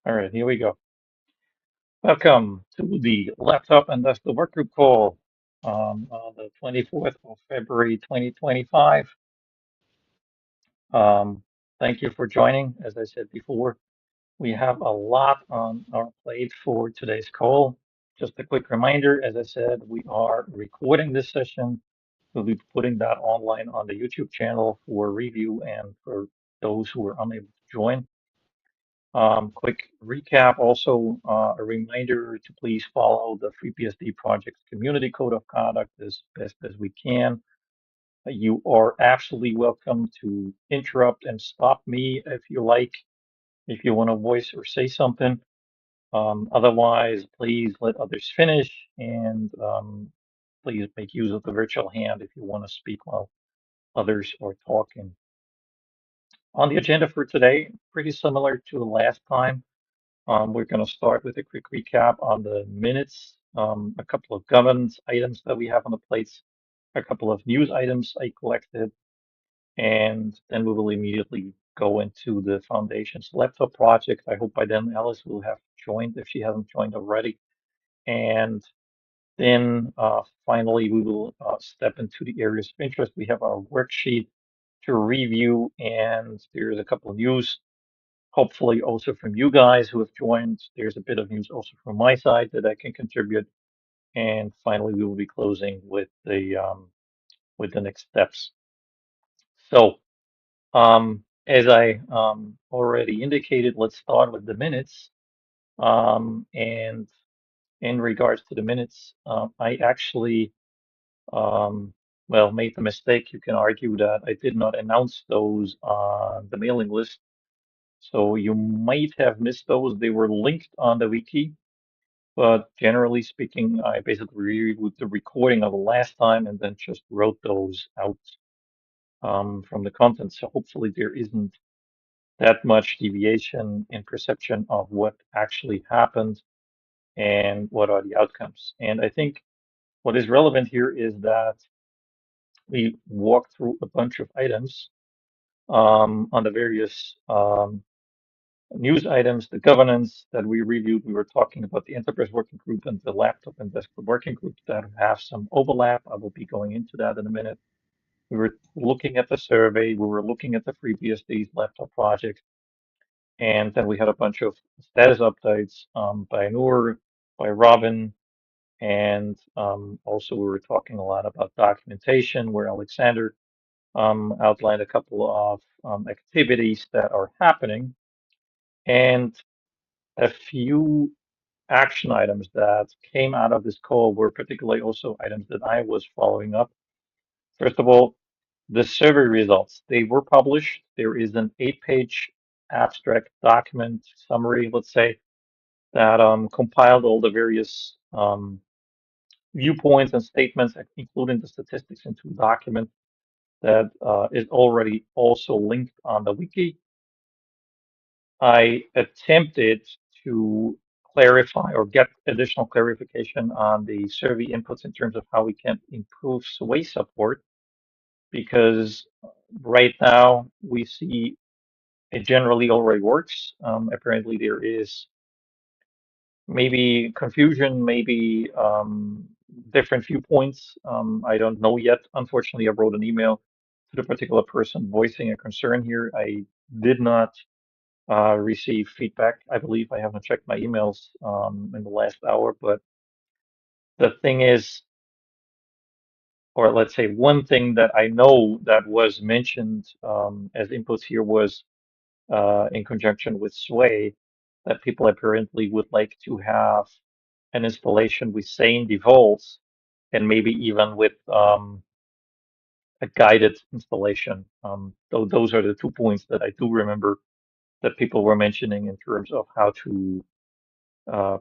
All right, here we go. Welcome to the Laptop and Desktop Workgroup call on the 24th of February 2025. Um, Thank you for joining. As I said before, we have a lot on our plate for today's call. Just a quick reminder, as I said, we are recording this session. We'll be putting that online on the YouTube channel for review and for those who are unable to join. Quick recap, also a reminder to please follow the FreeBSD project's community code of conduct as best as we can. You are absolutely welcome to interrupt and stop me if you like, if you want to voice or say something. Otherwise, please let others finish and please make use of the virtual hand if you want to speak while others are talking. On the agenda for today, pretty similar to the last time. We're going to start with a quick recap on the minutes, a couple of governance items that we have on the plates, a couple of news items I collected, and then we will immediately go into the foundation's laptop project. I hope by then Alice will have joined if she hasn't joined already. And then finally, we will step into the areas of interest. We have our worksheet to review, and there's a couple of news hopefully also from you guys who have joined. There's a bit of news also from my side that I can contribute. And finally, we will be closing with the next steps. So, as I already indicated, let's start with the minutes. And in regards to the minutes, I actually made the mistake. You can argue that I did not announce those on the mailing list. So you might have missed those. They were linked on the wiki. But generally speaking, I basically reviewed the recording of the last time and then just wrote those out from the content. So hopefully there isn't that much deviation in perception of what actually happened and what are the outcomes. And I think what is relevant here is that we walked through a bunch of items on the various news items, the governance that we reviewed. We were talking about the enterprise working group and the laptop and desktop working group that have some overlap. I will be going into that in a minute. We were looking at the survey. We were looking at the FreeBSD's laptop project. And then we had a bunch of status updates by Noor, by Robin, and also we were talking a lot about documentation where Alexander outlined a couple of activities that are happening. And a few action items that came out of this call were particularly also items that I was following up. First of all, the survey results, they were published. There is an 8-page abstract document summary, let's say, that compiled all the various viewpoints and statements, including the statistics into a document that is already also linked on the wiki. I attempted to clarify or get additional clarification on the survey inputs in terms of how we can improve sway support, because right now we see it generally already works. Apparently, there is maybe confusion, maybe different viewpoints. I don't know yet. Unfortunately, I wrote an email to the particular person voicing a concern here. I did not receive feedback. I believe I haven't checked my emails in the last hour, but the thing is, or let's say one thing that I know that was mentioned as inputs here was in conjunction with Sway, that people apparently would like to have an installation with sane defaults and maybe even with a guided installation. Those are the 2 points that I do remember that people were mentioning in terms of how to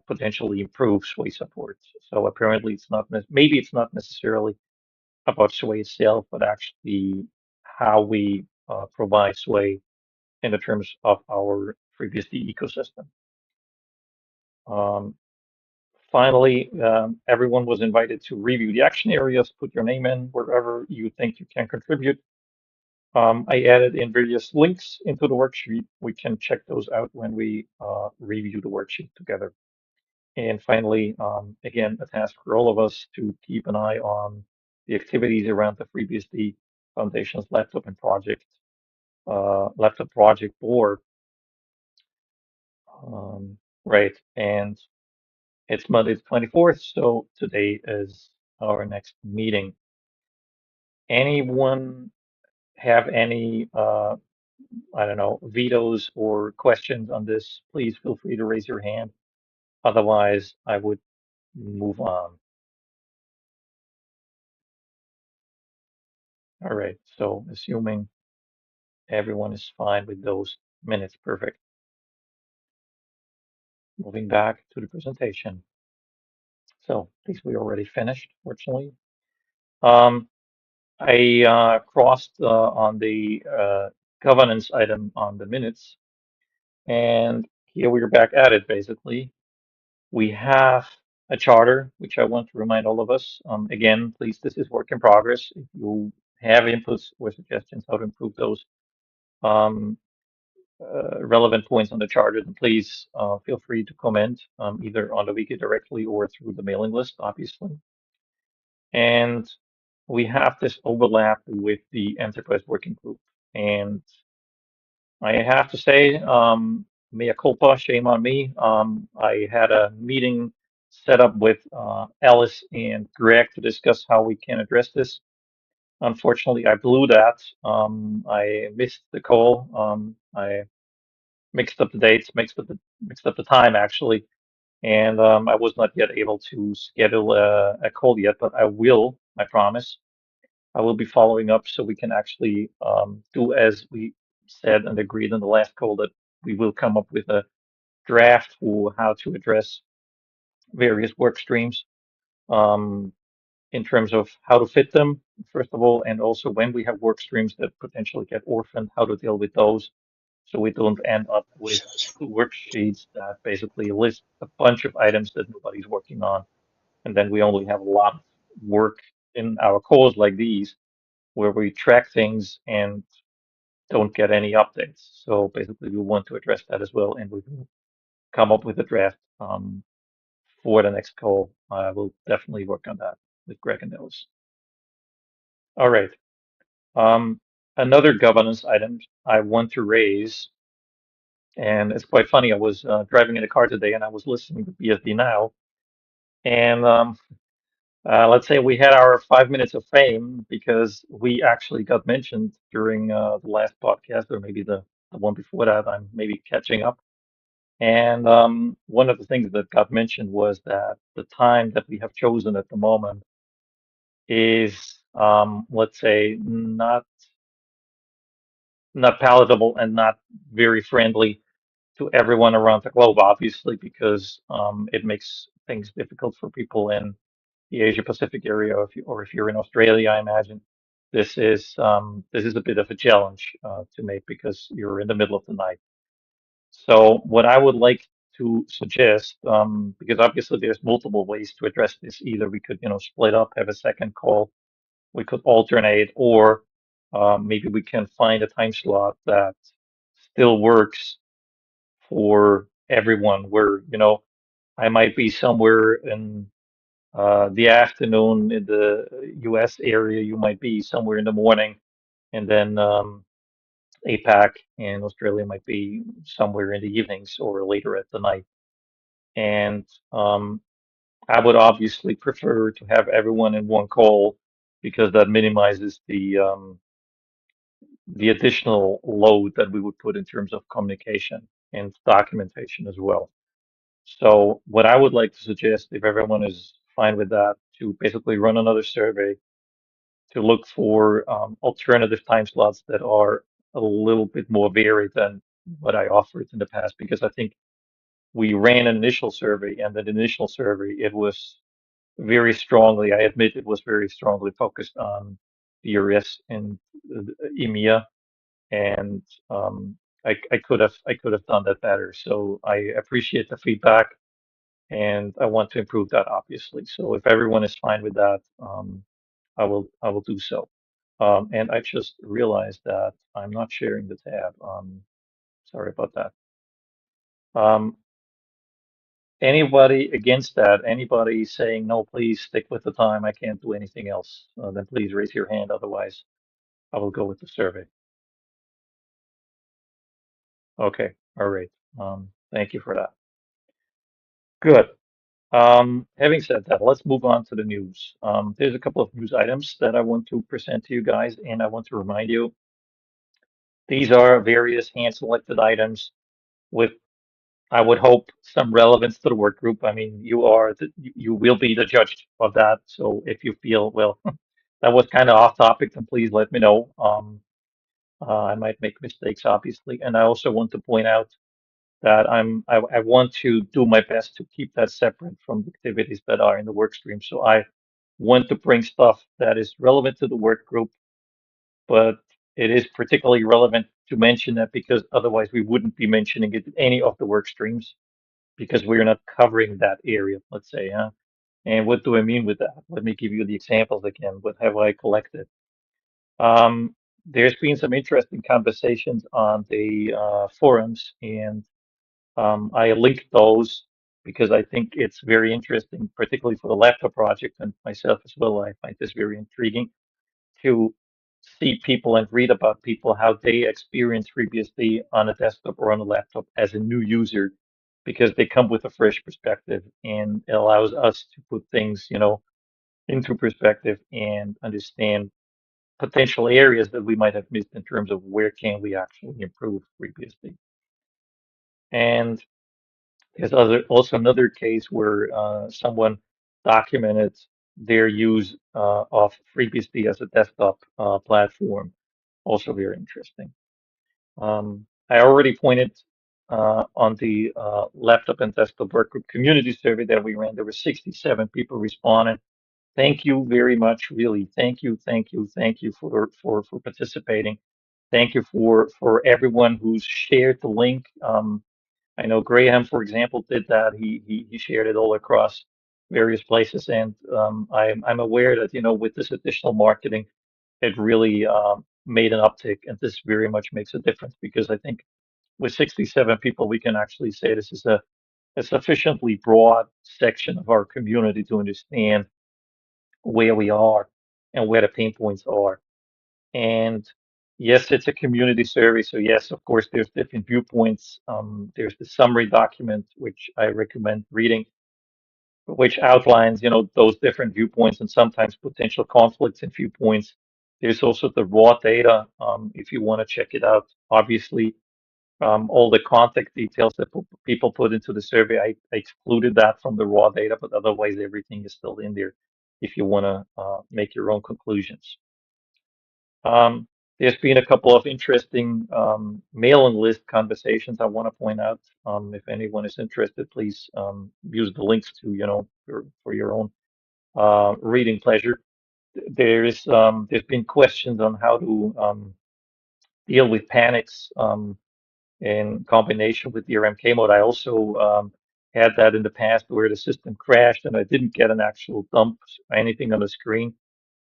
potentially improve Sway support. So apparently it's not, maybe it's not necessarily about Sway itself, but actually how we provide Sway in the terms of our FreeBSD ecosystem. Um, Finally, everyone was invited to review the action areas, put your name in wherever you think you can contribute. I added in various links into the worksheet. We can check those out when we review the worksheet together. And finally, again, a task for all of us to keep an eye on the activities around the FreeBSD Foundation's laptop project board. Right, and it's Monday the 24th, so today is our next meeting. Anyone have any, I don't know, vetoes or questions on this? Please feel free to raise your hand. Otherwise, I would move on. All right, so assuming everyone is fine with those minutes, perfect. Moving back to the presentation. So, at least we already finished, fortunately. Um, I crossed on the governance item on the minutes, and here we are back at it, basically. We have a charter, which I want to remind all of us. Again, please, this is work in progress. If you have inputs or suggestions how to improve those um, relevant points on the charter, then please feel free to comment either on the wiki directly or through the mailing list, obviously. And we have this overlap with the enterprise working group. And I have to say, mea culpa, shame on me. I had a meeting set up with Alice and Greg to discuss how we can address this. Unfortunately, I blew that. I missed the call. I mixed up the dates, mixed up the time actually, and I was not yet able to schedule a call yet, but I will, I promise. I will be following up so we can actually do as we said and agreed in the last call that we will come up with a draft for how to address various work streams um, in terms of how to fit them, first of all, and also when we have work streams that potentially get orphaned, how to deal with those so we don't end up with worksheets that basically list a bunch of items that nobody's working on. And then we only have a lot of work in our calls like these where we track things and don't get any updates. So basically, we want to address that as well, and we will come up with a draft for the next call. I will definitely work on that with Greg and Ellis. All right. Um, Another governance item I want to raise, and it's quite funny. I was driving in a car today, and I was listening to BSD Now, and let's say we had our 5 minutes of fame because we actually got mentioned during the last podcast, or maybe the one before that. I'm maybe catching up. And one of the things that got mentioned was that the time that we have chosen at the moment is, let's say, not palatable and not very friendly to everyone around the globe, obviously, because it makes things difficult for people in the Asia Pacific area, or if you're in Australia, I imagine this is a bit of a challenge to make because you're in the middle of the night. So what I would like to suggest, because obviously there's multiple ways to address this. Either we could, split up, have a second call, we could alternate, or maybe we can find a time slot that still works for everyone. Where, I might be somewhere in the afternoon in the U.S. area, you might be somewhere in the morning, and then APAC and Australia might be somewhere in the evenings or later at the night. And I would obviously prefer to have everyone in one call because that minimizes the additional load that we would put in terms of communication and documentation as well. So what I would like to suggest, if everyone is fine with that, to basically run another survey to look for alternative time slots that are a little bit more varied than what I offered in the past, because I think we ran an initial survey, and that initial survey, it was very strongly, I admit it was very strongly focused on the US and EMEA, and I could have done that better. So I appreciate the feedback, and I want to improve that, obviously. So if everyone is fine with that, I will do so. And I just realized that I'm not sharing the tab. Sorry about that. Um, Anybody against that? Anybody saying, no, please stick with the time. I can't do anything else. Then please raise your hand. Otherwise, I will go with the survey. Okay. All right. Thank you for that. Good. Having said that, let's move on to the news. There's a couple of news items that I want to present to you guys, and I want to remind you these are various hand-selected items with, I would hope, some relevance to the work group. I mean, you will be the judge of that. So if you feel, well, that was kind of off topic, then please let me know. I might make mistakes, obviously, and I also want to point out that I want to do my best to keep that separate from the activities that are in the work stream. So I want to bring stuff that is relevant to the work group, but it is particularly relevant to mention that because otherwise we wouldn't be mentioning it in any of the work streams because we're not covering that area, let's say, huh? And what do I mean with that? Let me give you the examples again. What have I collected? There's been some interesting conversations on the forums, and I linked those because I think it's very interesting, particularly for the laptop project and myself as well. I find this very intriguing to see people and read about people how they experience FreeBSD on a desktop or on a laptop as a new user because they come with a fresh perspective and it allows us to put things, into perspective and understand potential areas that we might have missed in terms of where can we actually improve FreeBSD. And there's also another case where someone documented their use of FreeBSD as a desktop platform. Also very interesting. I already pointed on the Laptop and Desktop Workgroup community survey that we ran. There were 67 people responding. Thank you very much, really. Thank you, thank you, thank you for participating. Thank you for everyone who's shared the link. I know Graham, for example, did that. He shared it all across various places, and I'm aware that with this additional marketing, it really made an uptick, and this very much makes a difference because I think with 67 people, we can actually say this is a sufficiently broad section of our community to understand where we are and where the pain points are. And yes, it's a community survey. So yes, of course, there's different viewpoints. There's the summary document, which I recommend reading, which outlines, those different viewpoints and sometimes potential conflicts in viewpoints. There's also the raw data, if you want to check it out. Obviously, all the contact details that people put into the survey, I excluded that from the raw data, but otherwise everything is still in there if you want to make your own conclusions. Um, there's been a couple of interesting mailing list conversations I want to point out. If anyone is interested, please use the links to, for your own reading pleasure. There's been questions on how to deal with panics in combination with the RMK mode. I also had that in the past where the system crashed and I didn't get an actual dump or anything on the screen.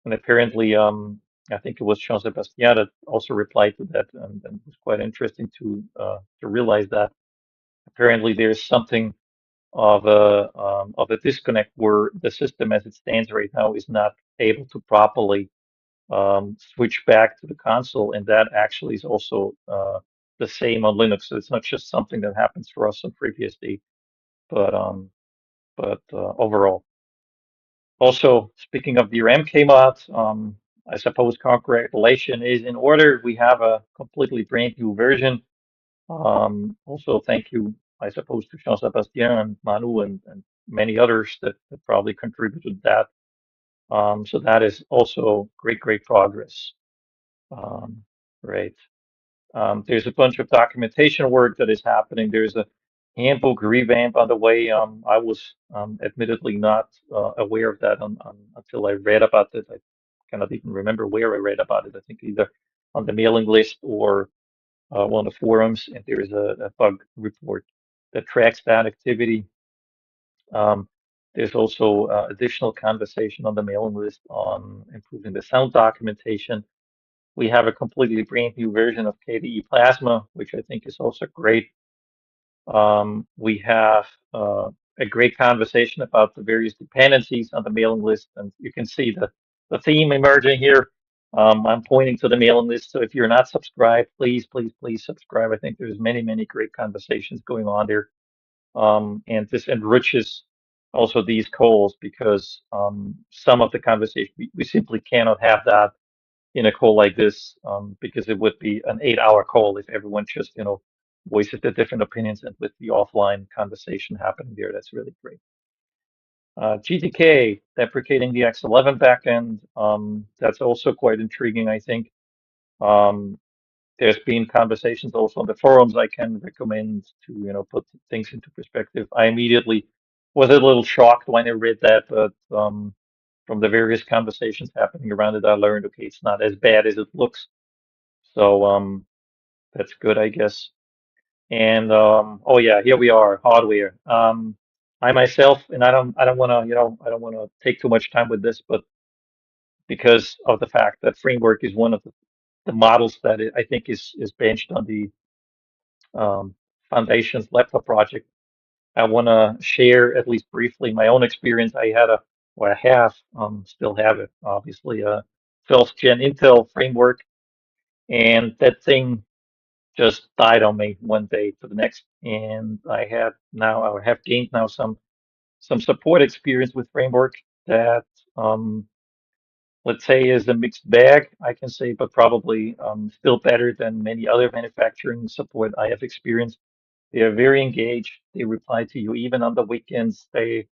And apparently, I think it was Jean Sebastien that also replied to that, and it was quite interesting to realize that apparently there's something of a disconnect where the system as it stands right now is not able to properly switch back to the console, and that actually is also the same on Linux. So it's not just something that happens for us on FreeBSD, but overall. Also, speaking of the RMK mod, I suppose congratulations is in order. We have a completely brand new version. Also, thank you, I suppose, to Jean-Sébastien and Manu and many others that probably contributed to that. So that is also great, great progress. Great. There's a bunch of documentation work that is happening. There's a handbook revamp on the way. I was admittedly not aware of that until I read about it. I cannot even remember where I read about it. I think either on the mailing list or one of the forums. And there is a bug report that tracks that activity. Um, there's also additional conversation on the mailing list on improving the sound documentation. We have a completely brand new version of KDE Plasma, which I think is also great. We have a great conversation about the various dependencies on the mailing list, and you can see the theme emerging here. I'm pointing to the mailing list, so if you're not subscribed, please, please, please subscribe. I think there's many, many great conversations going on there, and this enriches also these calls because some of the conversation we simply cannot have that in a call like this because it would be an 8 hour call if everyone just, voices their different opinions and with the offline conversation happening there. That's really great. GTK, deprecating the X11 backend. That's also quite intriguing, I think. Um, there's been conversations also on the forums I can recommend to, put things into perspective. I immediately was a little shocked when I read that, but from the various conversations happening around it, I learned, okay, it's not as bad as it looks. So that's good, I guess. And oh yeah, here we are, hardware. I myself, and I don't want to, I don't want to take too much time with this, but because of the fact that framework is one of the models that I think is benched on the um, Foundation's laptop project, I want to share at least briefly my own experience. I had a, or I have, still have it, obviously, a 12th gen Intel framework, and that thing just died on me one day to the next. And I have gained now some support experience with framework that um, let's say is a mixed bag, I can say, but probably still better than many other manufacturing support I have experienced. They are very engaged. They reply to you even on the weekends. They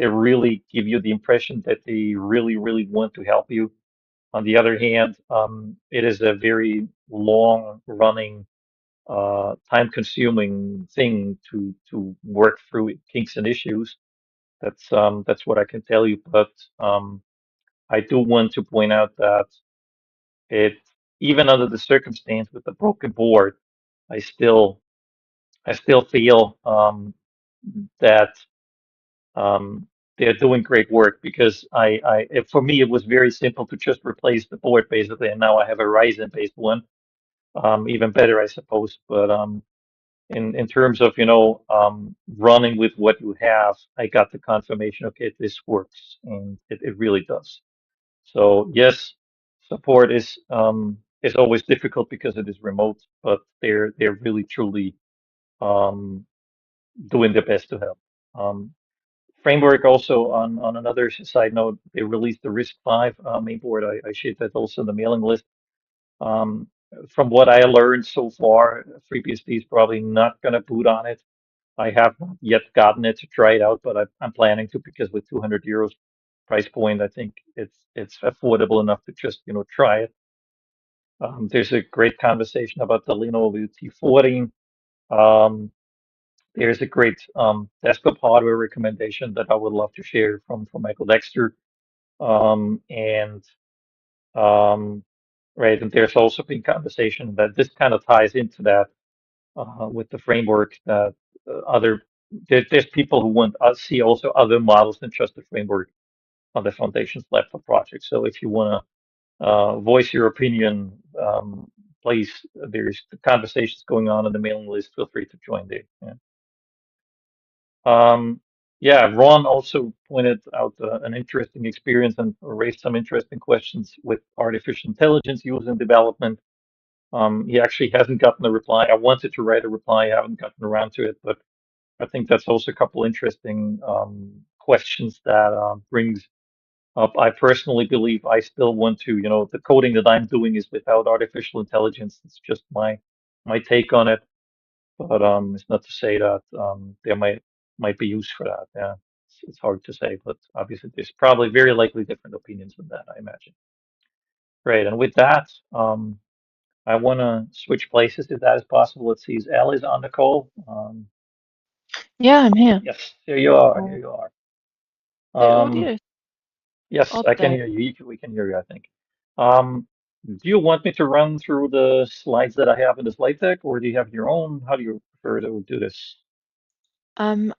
really give you the impression that they really, really want to help you. On the other hand, it is a very long running time-consuming thing to work through kinks and issues. That's what I can tell you. But I do want to point out that it, even under the circumstance with the broken board, I still I still feel that um, they're doing great work because for me it was very simple to just replace the board basically, and now I have a Ryzen-based one, even better I suppose. But in terms of running with what you have, I got the confirmation. Okay, this works, and it really does. So yes, support is always difficult because it is remote, but they're really truly um, doing their best to help. Framework also on another side note, they released the RISC-V mainboard. I shared that also in the mailing list. Um, from what I learned so far, FreeBSD is probably not going to boot on it. I have not yet gotten it to try it out, but I'm planning to because with 200 euros price point, I think it's affordable enough to just try it. There's a great conversation about the Lenovo T14. Um, there's a great desktop hardware recommendation that I would love to share from Michael Dexter. And right, and there's also been conversation that this kind of ties into that with the framework that there's people who want to see also other models than just the framework on the Foundation's laptop project. So if you want to voice your opinion, please, there's conversations going on the mailing list. Feel free to join there. Yeah. Um, yeah, Ron also pointed out an interesting experience and raised some interesting questions with artificial intelligence used in development. He actually hasn't gotten a reply. I wanted to write a reply, I haven't gotten around to it, but I think that's also a couple interesting questions that brings up. I personally believe I still want to, the coding that I'm doing is without artificial intelligence. It's just my take on it. But it's not to say that there might be use for that. Yeah, it's hard to say, but obviously there's probably very likely different opinions on that, I imagine. Great, and with that, I want to switch places if that is possible. Let's see, is Alice on the call? Yeah, I'm here. Yes, here you are. Here Oh, you are. the Um, audio is yes, odd I can though. hear you. We can hear you, I think. Do you want me to run through the slides that I have in the slide deck, or do you have your own? How do you prefer to do this?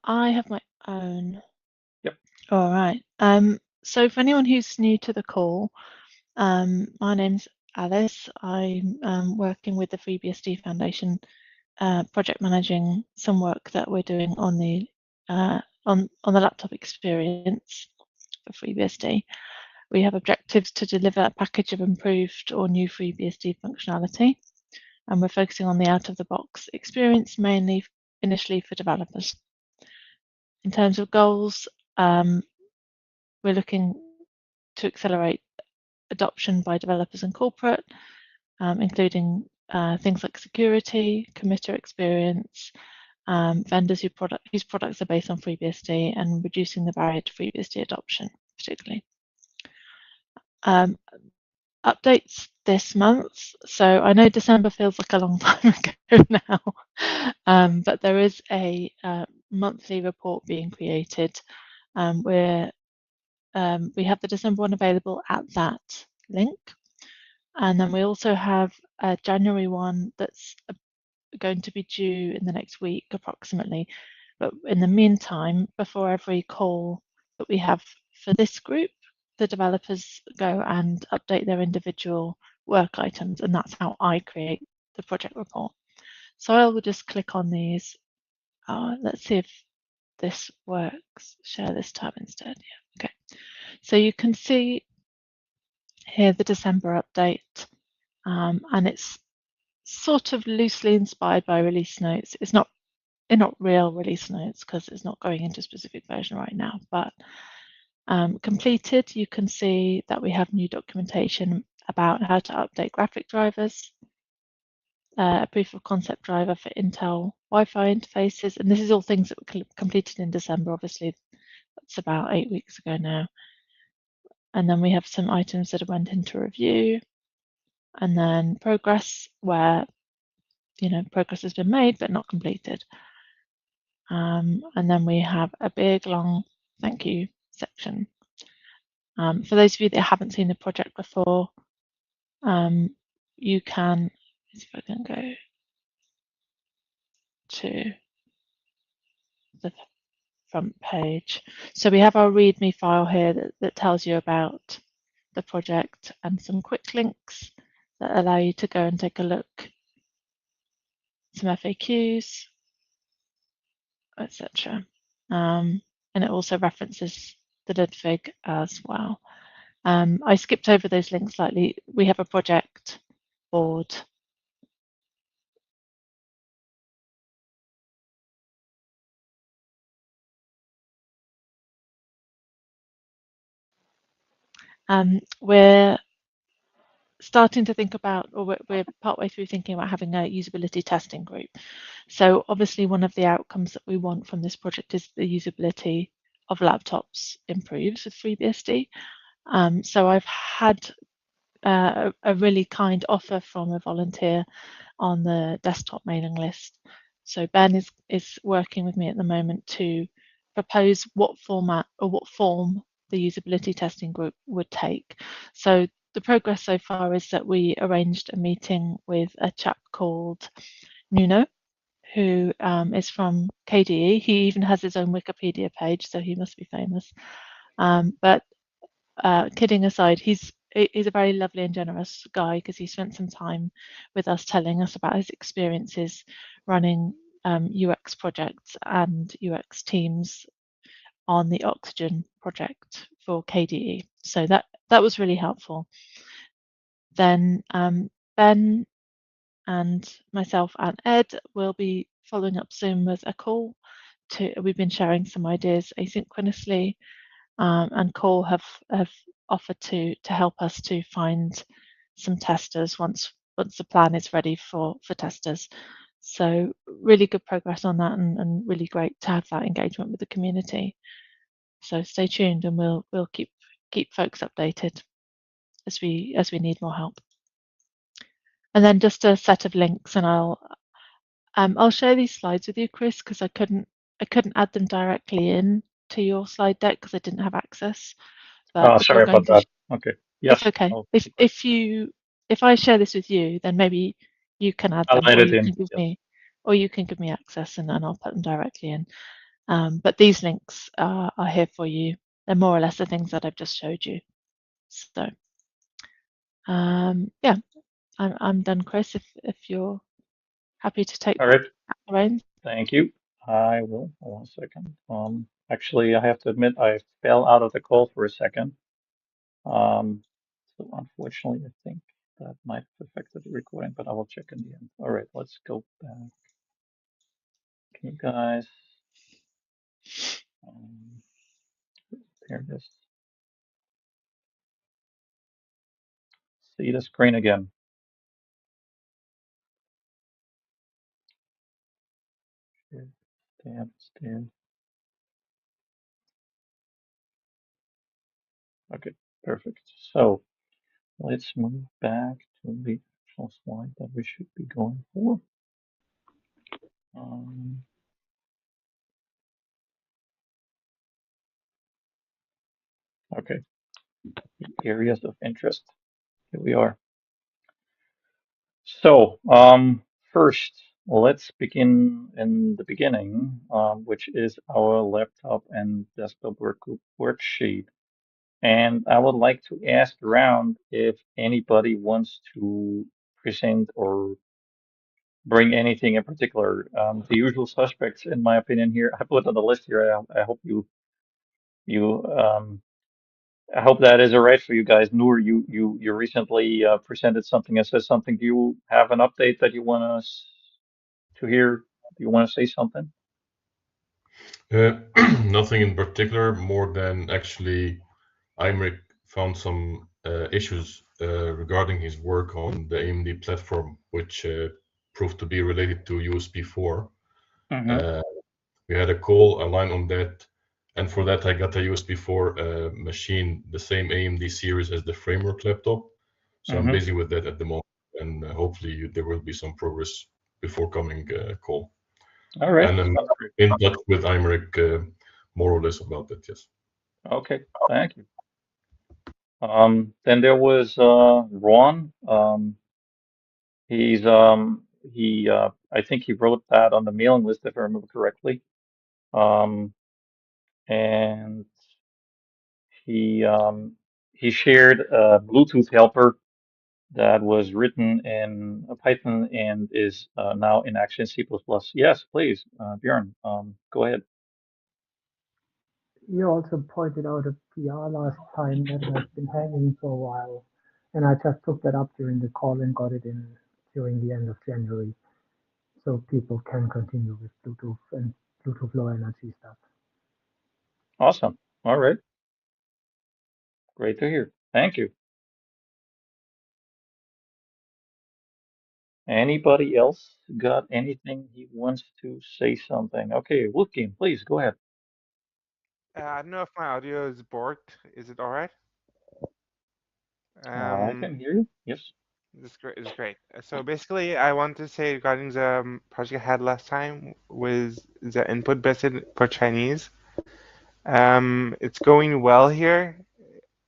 I have my own. Yep. All right. So for anyone who's new to the call, my name's Alice. I'm working with the FreeBSD Foundation, project managing some work that we're doing on the laptop experience for FreeBSD. We have objectives to deliver a package of improved or new FreeBSD functionality, and we're focusing on the out-of-the-box experience, mainly initially for developers. In terms of goals, we're looking to accelerate adoption by developers and corporate, including things like security, committer experience, vendors whose products are based on FreeBSD, and reducing the barrier to FreeBSD adoption, particularly. Updates this month. So I know December feels like a long time ago now, but there is a monthly report being created. We have the December one available at that link. And then we also have a January one that's going to be due in the next week approximately. But in the meantime, before every call that we have for this group, the developers go and update their individual work items, and that's how I create the project report. So I will just click on these. Let's see if this works. Share this tab instead. Yeah, okay. So you can see here the December update, and it's sort of loosely inspired by release notes. It's not real release notes because it's not going into a specific version right now, but completed, you can see that we have new documentation about how to update graphic drivers, a proof of concept driver for Intel Wi-Fi interfaces, and this is all things that were completed in December. Obviously, that's about 8 weeks ago now. And then we have some items that went into review, and then progress, where progress has been made but not completed. And then we have a big long thank you section. For those of you that haven't seen the project before, you can, if I can go to the front page. So we have our README file here that tells you about the project, and some quick links that allow you to go and take a look, some FAQs, etc. And it also references the LDWG as well. I skipped over those links slightly. We have a project board. We're starting to think about, or we're partway through thinking about having a usability testing group. So obviously one of the outcomes that we want from this project is the usability of laptops improves with FreeBSD. So I've had a really kind offer from a volunteer on the desktop mailing list. So Ben is working with me at the moment to propose what format or what form the usability testing group would take. So the progress so far is that we arranged a meeting with a chap called Nuno, who is from KDE. He even has his own Wikipedia page, so he must be famous. But kidding aside, he's a very lovely and generous guy, because he spent some time with us telling us about his experiences running UX projects and UX teams on the Oxygen project for KDE. So that was really helpful. Then Ben and myself and Ed will be following up soon with a call. We've been sharing some ideas asynchronously, and Cole have offered to help us to find some testers once the plan is ready for testers. So really good progress on that, and really great to have that engagement with the community. So stay tuned, and we'll keep folks updated as we need more help. And then just a set of links, and I'll share these slides with you, Chris, because I couldn't add them directly in to your slide deck because I didn't have access. But if Sorry you're going about to, that. Okay. Yes. it's okay. If I share this with you, then maybe you can add I'll them, add or it you in. can give Yes. me, access, and then I'll put them directly in. But these links are here for you. They're more or less the things that I've just showed you. So yeah, I'm done, Chris, if you're happy to take All right. the reins. Thank you. I will. Hold on a second. Actually, I have to admit I fell out of the call for a second. Um, so unfortunately, I think that might have affected the recording, but I will check in the end. All right, let's go back. Can you guys um, hear this? See the screen again? Share, tab, stand. Okay, perfect. So let's move back to the actual slide that we should be going for. Um, okay, the areas of interest. Here we are. So, first, let's begin in the beginning, which is our laptop and desktop workgroup worksheet. And I would like to ask around if anybody wants to present or bring anything in particular. The usual suspects, in my opinion, here I put on the list here. I hope you I hope that is all right for you guys. Noor, you recently presented something that says something. Do you have an update that you want us to hear? Do you want to say something? Uh, Nothing in particular, more than actually Imric found some issues regarding his work on the AMD platform, which proved to be related to USB 4. Mm-hmm. Uh, we had a call, a line on that, and for that I got a USB 4 machine, the same AMD series as the framework laptop. So I'm Mm-hmm. busy with that at the moment, and hopefully there will be some progress before coming call. All right. And I'm Sounds great. in touch with Imric more or less about that, yes. Okay. Thank you. Then there was Ron. I think he wrote that on the mailing list if I remember correctly. Um, and he um, he shared a Bluetooth helper that was written in Python and is now in action C++. Yes, please, Björn, go ahead. You also pointed out a PR last time that has been hanging for a while, and I just took that up during the call and got it in during the end of January, so people can continue with Bluetooth and Bluetooth Low Energy stuff. Awesome. All right. Great to hear. Thank you. Anybody else got anything he wants to say something? Okay, Wolfgang, please go ahead. I don't know if my audio is borked. Is it all right? I Um, can hear you. Yes. this is great. This is great. So basically, I want to say regarding the project I had last time was the input method for Chinese. It's going well here.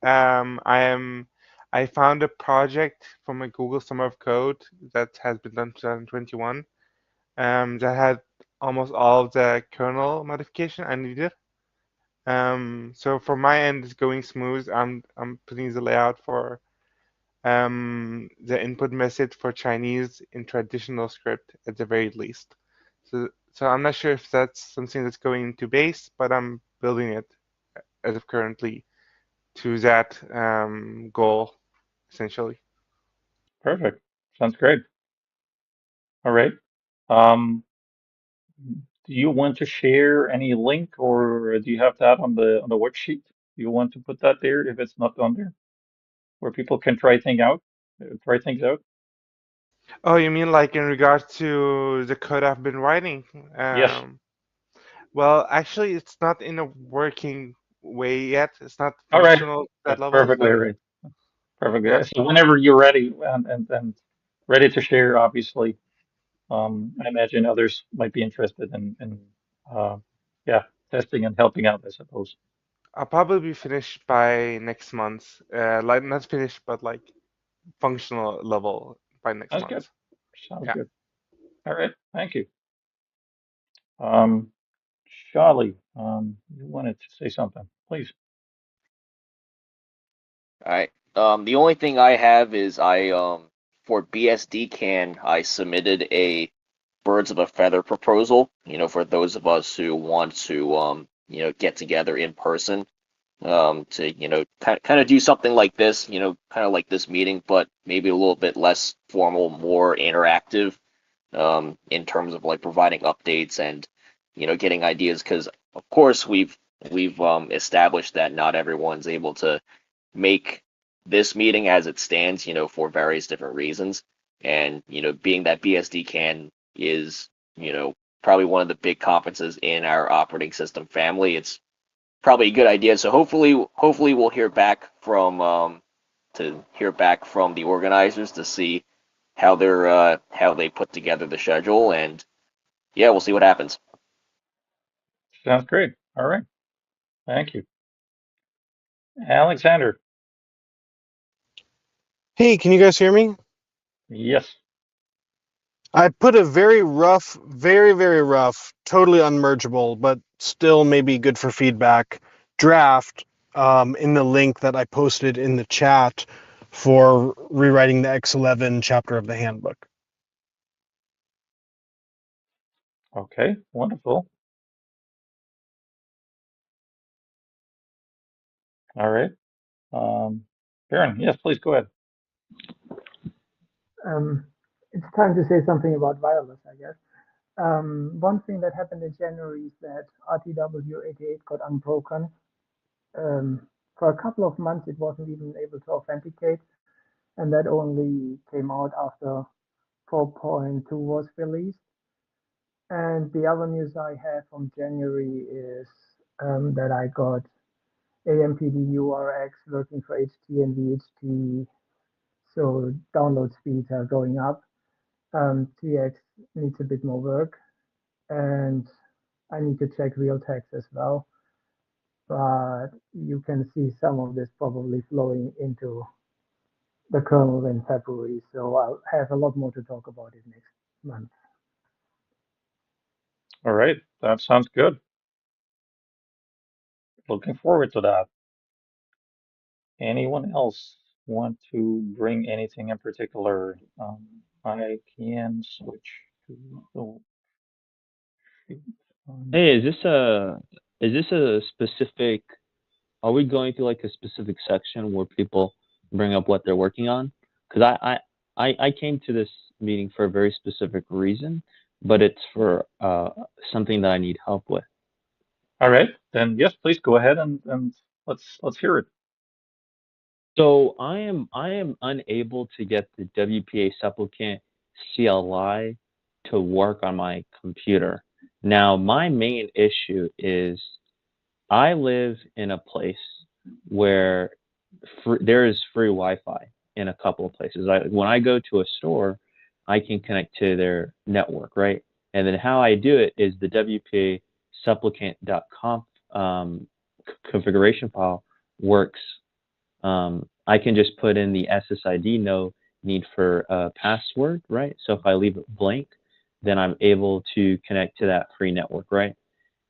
I am. I found a project from a Google Summer of Code that has been done 2021. That had almost all of the kernel modification I needed. So for my end, it's going smooth. I'm putting the layout for the input message for Chinese in traditional script at the very least. So I'm not sure if that's something that's going into base, but I'm building it as of currently to that goal, essentially. Perfect. Sounds great. All right. Um, do you want to share any link or do you have that on the worksheet? Do you want to put that there if it's not on there, where people can try things out? Oh, you mean like in regards to the code I've been writing? Yes. Um, well, actually, it's not in a working way yet. It's not All right. functional at that That's level. perfectly So right. Perfect. yeah. So whenever you're ready and ready to share, obviously, I imagine others might be interested in uh, yeah, testing and helping out, I suppose. I'll probably be finished by next month. Like not finished, but like functional level by next Sounds good. month. Sounds Yeah. good. All right. Thank you. Um, Charlie, you wanted to say something, please. All right. The only thing I have is I for BSD CAN, I submitted a birds of a feather proposal, for those of us who want to, get together in person, to, kind of do something like this, kind of like this meeting, but maybe a little bit less formal, more interactive, in terms of like providing updates and, getting ideas. Because of course we've established that not everyone's able to make this meeting as it stands, for various different reasons. And, being that BSD CAN is, probably one of the big conferences in our operating system family, it's probably a good idea. So hopefully we'll hear back from the organizers to see how they put together the schedule, and yeah, we'll see what happens. Sounds great. All right. Thank you. Alexander. Hey, can you guys hear me? Yes. I put a very rough, very, very rough, totally unmergeable, but still maybe good for feedback draft in the link that I posted in the chat for rewriting the X11 chapter of the handbook. Okay. Wonderful. All right. Baron, yes, please go ahead. It's time to say something about wireless, I guess. One thing that happened in January is that RTW88 got unbroken. For a couple of months, it wasn't even able to authenticate, and that only came out after 4.2 was released. And the other news I have from January is that I got AMPD URX working for HT and VHT, so download speeds are going up. TX needs a bit more work, and I need to check real text as well. But you can see some of this probably flowing into the kernel in February, so I'll have a lot more to talk about it next month. All right. That sounds good. Looking forward to that. Anyone else want to bring anything in particular? I can switch to the Hey, is this a specific, are we going through like a specific section where people bring up what they're working on? Because I came to this meeting for a very specific reason, but it's for something that I need help with. All right, then yes, please go ahead and let's hear it. So I am unable to get the WPA supplicant CLI to work on my computer. Now, my main issue is I live in a place where there is free Wi-Fi in a couple of places. When I go to a store, I can connect to their network, right? And then how I do it is the WPA supplicant.conf configuration file works. I can just put in the SSID, no need for a password, right? So if I leave it blank, then I'm able to connect to that free network, right?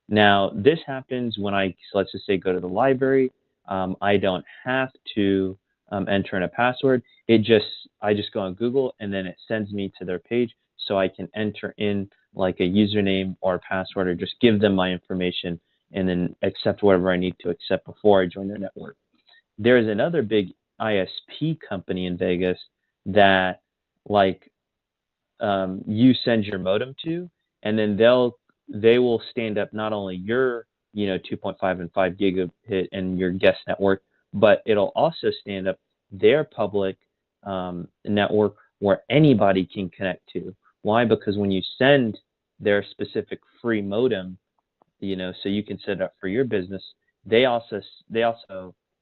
Now, this happens when let's just say, go to the library. I don't have to enter in a password. I just go on Google, and then it sends me to their page, so I can enter in like a username or a password, or just give them my information, and then accept whatever I need to accept before I join their network. There is another big ISP company in Vegas that you send your modem to, and then they will stand up not only your 2.5 and 5 gigabit and your guest network, but it'll also stand up their public network where anybody can connect to. Why? Because when you send their specific free modem, so you can set it up for your business, they also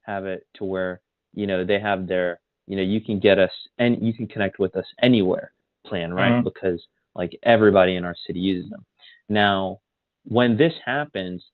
have it to where they have their you can get us and you can connect with us anywhere plan, right? Mm-hmm. Because like everybody in our city uses them. Now, when this happens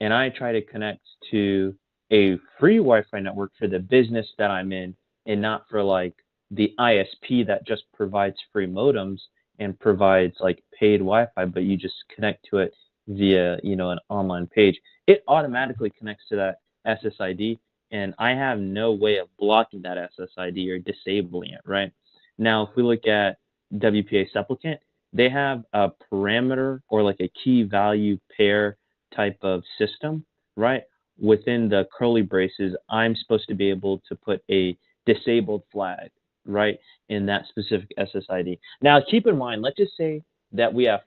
and I try to connect to a free Wi-Fi network for the business that I'm in, and not for like the ISP that just provides free modems and provides like paid Wi-Fi, but you just connect to it via an online page, it automatically connects to that SSID, and I have no way of blocking that SSID or disabling it, right? Now, if we look at WPA supplicant, they have a parameter or like a key value pair type of system, right? Within the curly braces, I'm supposed to be able to put a disabled flag, right, in that specific SSID. Now, keep in mind, let's just say that we have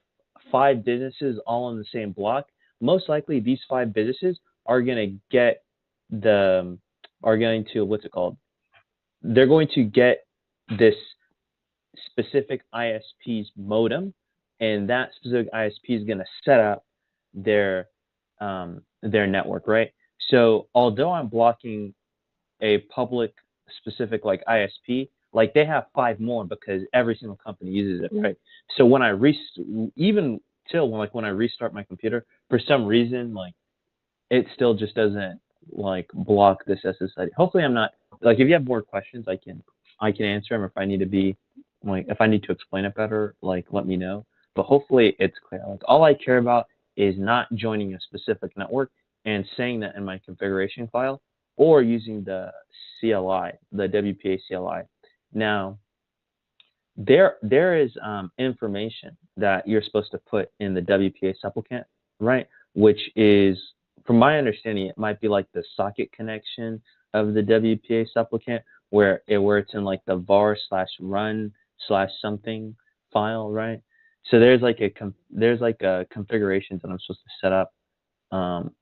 5 businesses all in the same block. Most likely, these 5 businesses are going to get are going to, what's it called? They're going to get this specific ISP's modem, and that specific ISP is going to set up their network, right? So although I'm blocking a public specific like ISP, like they have 5 more because every single company uses it, right? So when I even till when I restart my computer, for some reason, like it still just doesn't like block this SSID. Hopefully I'm not like, if you have more questions, I can answer them. If I need to be like, if I need to explain it better, like let me know. But hopefully it's clear. Like all I care about is not joining a specific network and saying that in my configuration file, or using the CLI, the WPA CLI. Now, there is information that you're supposed to put in the WPA supplicant, right? Which is, from my understanding, it might be like the socket connection of the WPA supplicant, where it's in like the var/run/something file, right? So there's like a configurations that I'm supposed to set up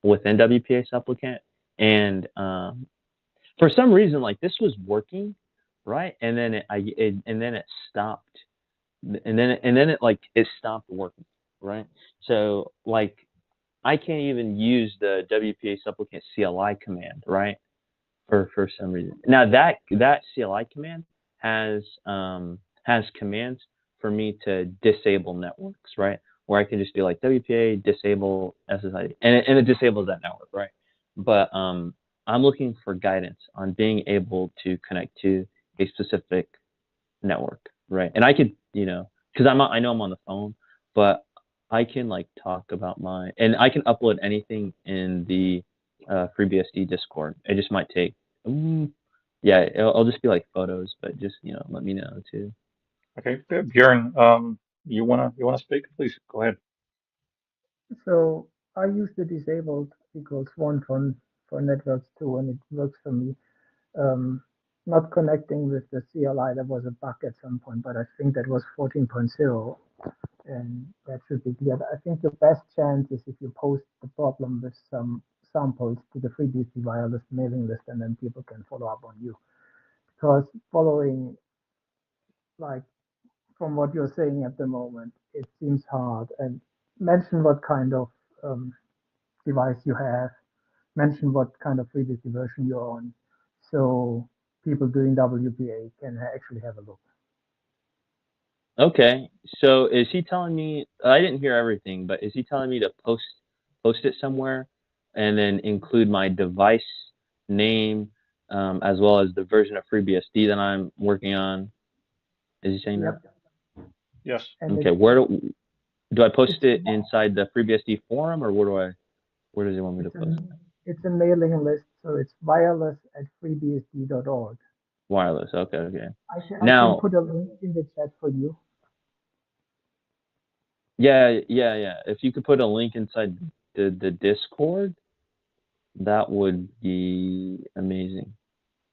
within WPA supplicant, and for some reason, like this was working, right? And then it stopped, and then it stopped working, right? So like I can't even use the WPA supplicant CLI command, right? For some reason. Now that CLI command has commands for me to disable networks, right? Where I can just be like WPA disable SSID, and it disables that network, right? But I'm looking for guidance on being able to connect to a specific network, right? And I could, because I know I'm on the phone, but I can like talk about and I can upload anything in the FreeBSD Discord. It just might take, yeah, it'll just be like photos, but just let me know too. Okay, Björn, you wanna speak? Please go ahead. So I use the disabled equals 1 for networks too, and it works for me. Not connecting with the CLI, there was a bug at some point, but I think that was 14.0, and that should be clear. I think the best chance is if you post the problem with some samples to the FreeBSD wireless mailing list, and then people can follow up on you. Because following, like, from what you're saying at the moment, it seems hard. And mention what kind of device you have, mention what kind of FreeBSD version you're on, so people doing WPA can actually have a look. Okay, so is he telling me? I didn't hear everything, but is he telling me to post it somewhere, and then include my device name, as well as the version of FreeBSD that I'm working on? Is he saying that? Yes. And Okay, where do I post it inside the FreeBSD forum, or where does he want me to post it? It's a mailing list, so it's wireless@freebsd.org. Wireless. Okay. I Now, can put a link in the chat for you. yeah. If you could put a link inside the Discord, that would be amazing.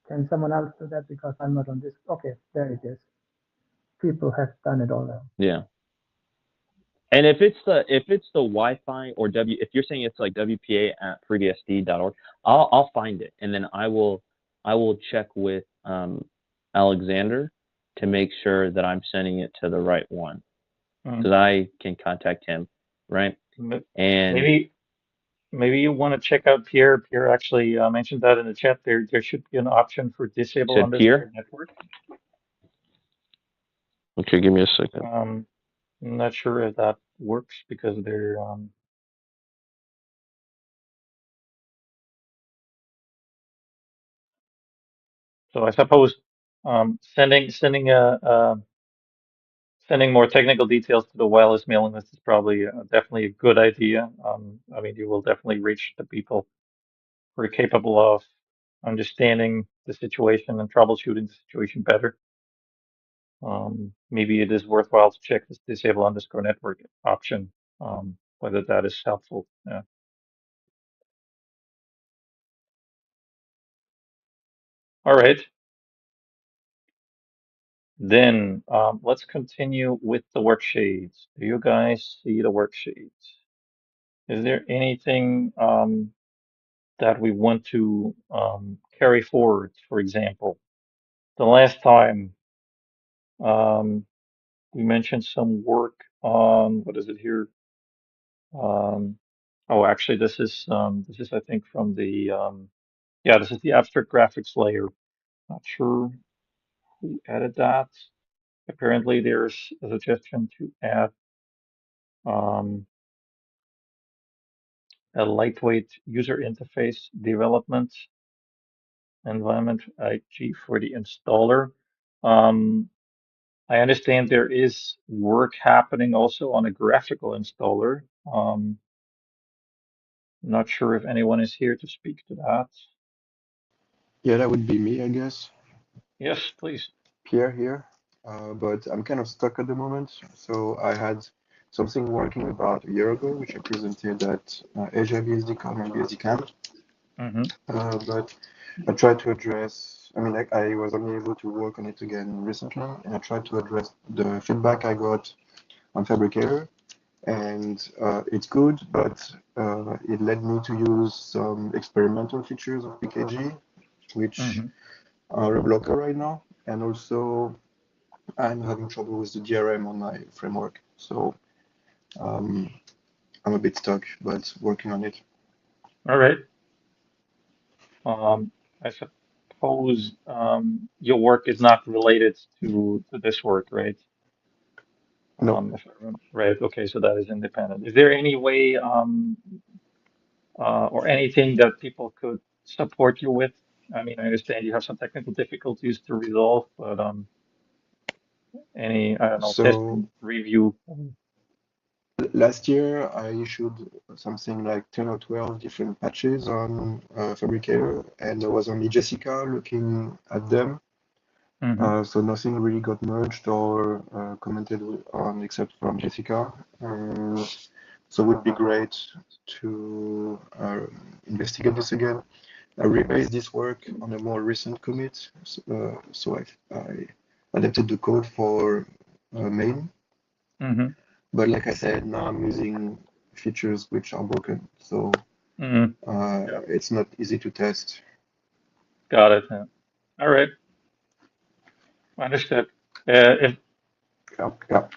Can someone else do that, because I'm not on this? Okay, there it is. People have done it already. Yeah. And if it's the Wi-Fi or if you're saying it's like WPA@freebsd.org, I'll find it, and then I will check with Alexander to make sure that I'm sending it to the right one, because I can contact him, right? And maybe you want to check out Pierre. Pierre actually mentioned that in the chat. There should be an option for disable underscore network. Okay, give me a second. I'm not sure if that works because they're so I suppose sending more technical details to the wireless mailing list is probably definitely a good idea. I mean, you will definitely reach the people who are capable of understanding the situation and troubleshooting the situation better. maybe it is worthwhile to check this disable_network option, whether that is helpful. Yeah. All right. Then let's continue with the worksheets. Do you guys see the worksheets? Is there anything that we want to carry forward? For example, the last time we mentioned some work on, what is it here? Oh, actually, this is I think from the yeah, this is the abstract graphics layer. Not sure who added that. Apparently, there's a suggestion to add um, a lightweight user interface development environment IG for the installer. Um, I understand there is work happening also on a graphical installer. Not sure if anyone is here to speak to that. Yeah, that would be me, I guess. Yes, please. Pierre here. But I'm kind of stuck at the moment. So I had something working about a year ago, which I presented at Asia BSDCon and BSDCamp. But I tried to address, I mean, I was only able to work on it again recently, and I tried to address the feedback I got on Fabricator. And it's good, but it led me to use some experimental features of PKG, which are a blocker right now. And also, I'm having trouble with the DRM on my framework. So I'm a bit stuck, but working on it. All right. I suppose your work is not related to this work, right? No. If I remember. Right. Okay, so that is independent. Is there any way or anything that people could support you with? I mean, I understand you have some technical difficulties to resolve, but any, I don't know, So testing, review. last year, I issued something like 10 or 12 different patches on Fabricator, and there was only Jessica looking at them. So nothing really got merged or commented on except from Jessica. So it would be great to investigate this again. I rebased this work on a more recent commit, so I adapted the code for main. But like I said, now I'm using features which are broken, so it's not easy to test. Got it. Yeah. All right. Understood. If Yeah.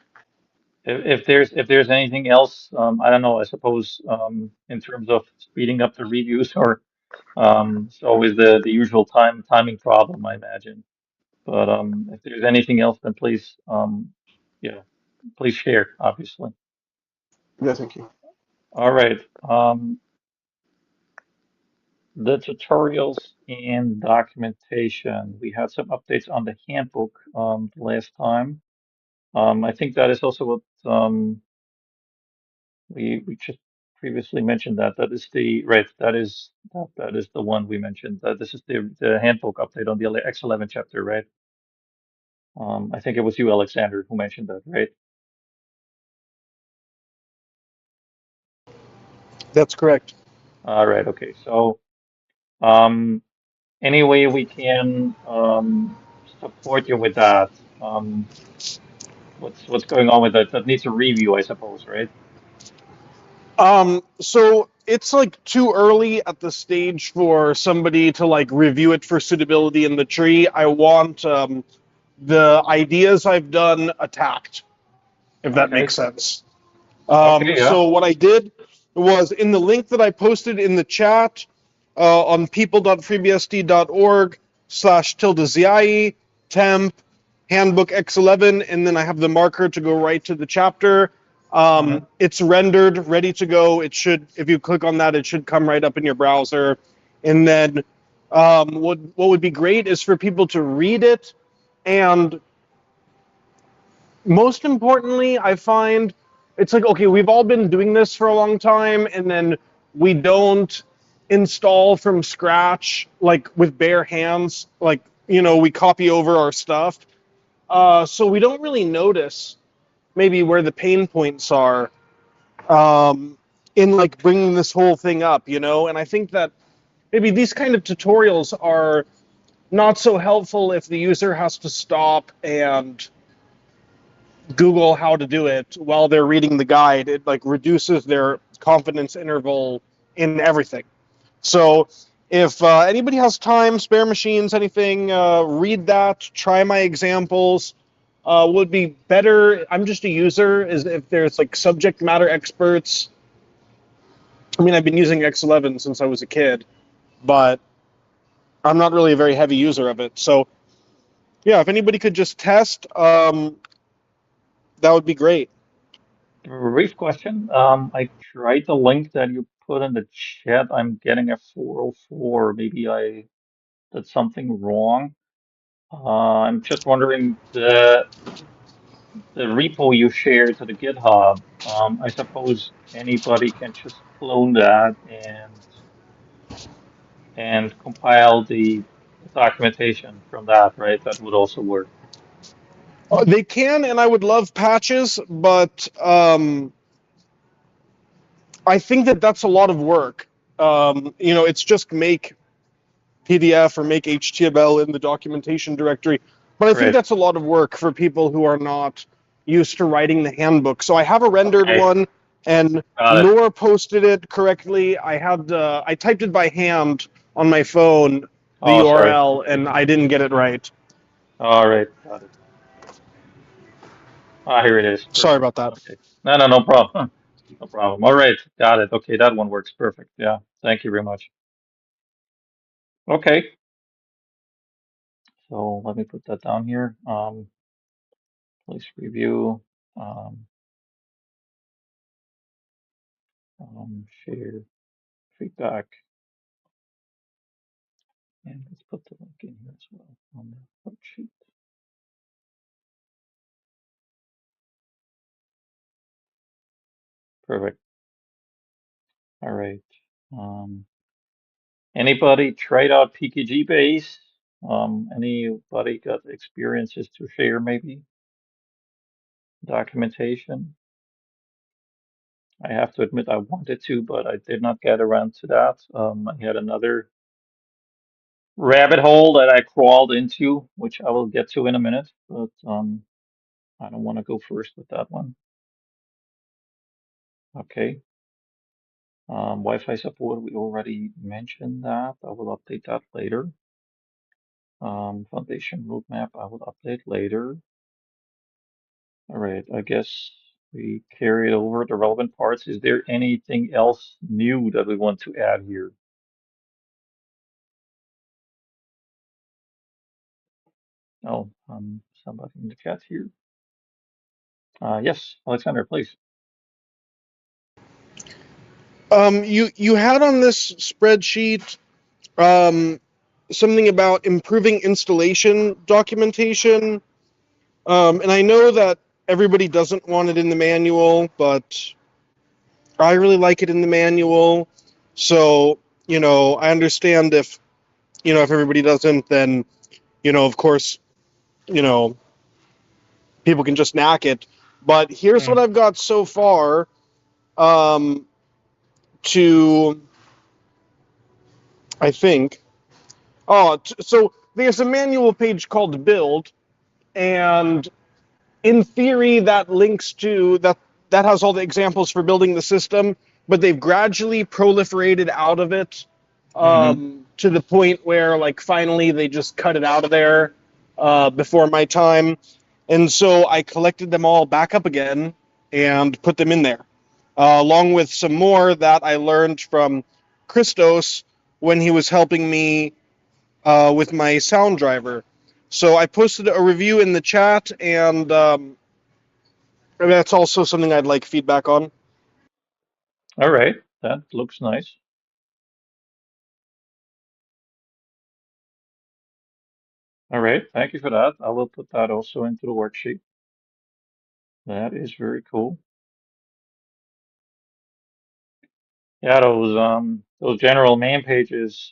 if there's anything else, I don't know. I suppose in terms of speeding up the reviews, or it's always the usual timing problem, I imagine. But if there's anything else, then please yeah, please share, obviously. Yeah, thank you. All right. The tutorials and documentation. We had some updates on the handbook the last time. I think that is also what we just previously mentioned, that is the right, that is the one we mentioned. That this is the handbook update on the X11 chapter, right? I think it was you, Alexander, who mentioned that, right? That's correct. All right, okay. So any way we can support you with that? What's going on with that? That needs a review, I suppose, right? So it's like too early at the stage for somebody to like review it for suitability in the tree. I want the ideas I've done attacked, if that Okay. makes sense. Okay, yeah. So what I did was in the link that I posted in the chat on people.freebsd.org/tilde temp handbook X11, and then I have the marker to go right to the chapter. It's rendered, ready to go. It should, if you click on that, it should come right up in your browser. And then what would be great is for people to read it, and most importantly, I find it's like, okay, we've all been doing this for a long time, and then we don't install from scratch, like with bare hands, like, we copy over our stuff. so we don't really notice maybe where the pain points are in like bringing this whole thing up, you know. And I think that maybe these kind of tutorials are not so helpful if the user has to stop and Google how to do it while they're reading the guide. It like reduces their confidence interval in everything. So if anybody has time, spare machines, anything, read that, try my examples. Would be better, I'm just a user, is if there's like subject matter experts. I mean, I've been using X11 since I was a kid, but I'm not really a very heavy user of it. So yeah, if anybody could just test, that would be great. Brief question. I tried the link that you put in the chat. I'm getting a 404. Maybe I did something wrong. I'm just wondering the repo you shared to the GitHub. I suppose anybody can just clone that and compile the documentation from that, right? That would also work. They can, and I would love patches, but I think that that's a lot of work. You know, it's just make PDF or make HTML in the documentation directory. But I think Right. that's a lot of work for people who are not used to writing the handbook. So I have a rendered Okay. one, and Got it. Noor posted it correctly. I typed it by hand on my phone, the Oh, sorry. URL, Okay. and I didn't get it right. All right. Got it. Ah, here it is. Sorry Perfect. about that. Okay. No problem. No problem. All right. Got it. Okay. That one works perfect. Yeah. Thank you very much. Okay. So let me put that down here. Please review, um, share, feedback, and let's put the link in here as well on the worksheet. Perfect. All right. Um, Anybody tried out PKG base? Anybody got experiences to share maybe? Documentation? I have to admit I wanted to, but I did not get around to that. I had another rabbit hole that I crawled into, which I will get to in a minute, but I don't want to go first with that one. Okay. Wi-Fi support, we already mentioned that. I will update that later. Foundation roadmap, I will update later. All right, I guess we carried over the relevant parts. Is there anything else new that we want to add here? Oh, somebody in the chat here. Yes, Alexander, please. You had on this spreadsheet something about improving installation documentation, and I know that everybody doesn't want it in the manual, but I really like it in the manual. So, you know, I understand if, you know, if everybody doesn't, then, you know, of course, you know, people can just knack it. But here's what Mm. I've got so far um, to, I think. Oh, so there's a manual page called Build, and in theory, that links to that has all the examples for building the system, but they've gradually proliferated out of it Mm-hmm. to the point where, like, finally they just cut it out of there before my time, and so I collected them all back up again and put them in there, along with some more that I learned from Christos when he was helping me with my sound driver. So I posted a review in the chat, and that's also something I'd like feedback on. All right, that looks nice. All right, thank you for that. I will put that also into the worksheet. That is very cool. Yeah, those general man pages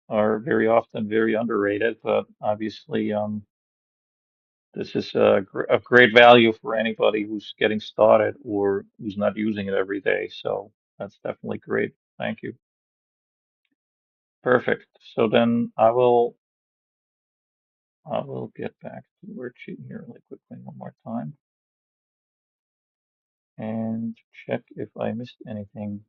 are very often very underrated, but obviously This is a great value for anybody who's getting started or who's not using it every day. So that's definitely great. Thank you. Perfect. So then I will get back to the worksheet here really quickly one more time and check if I missed anything.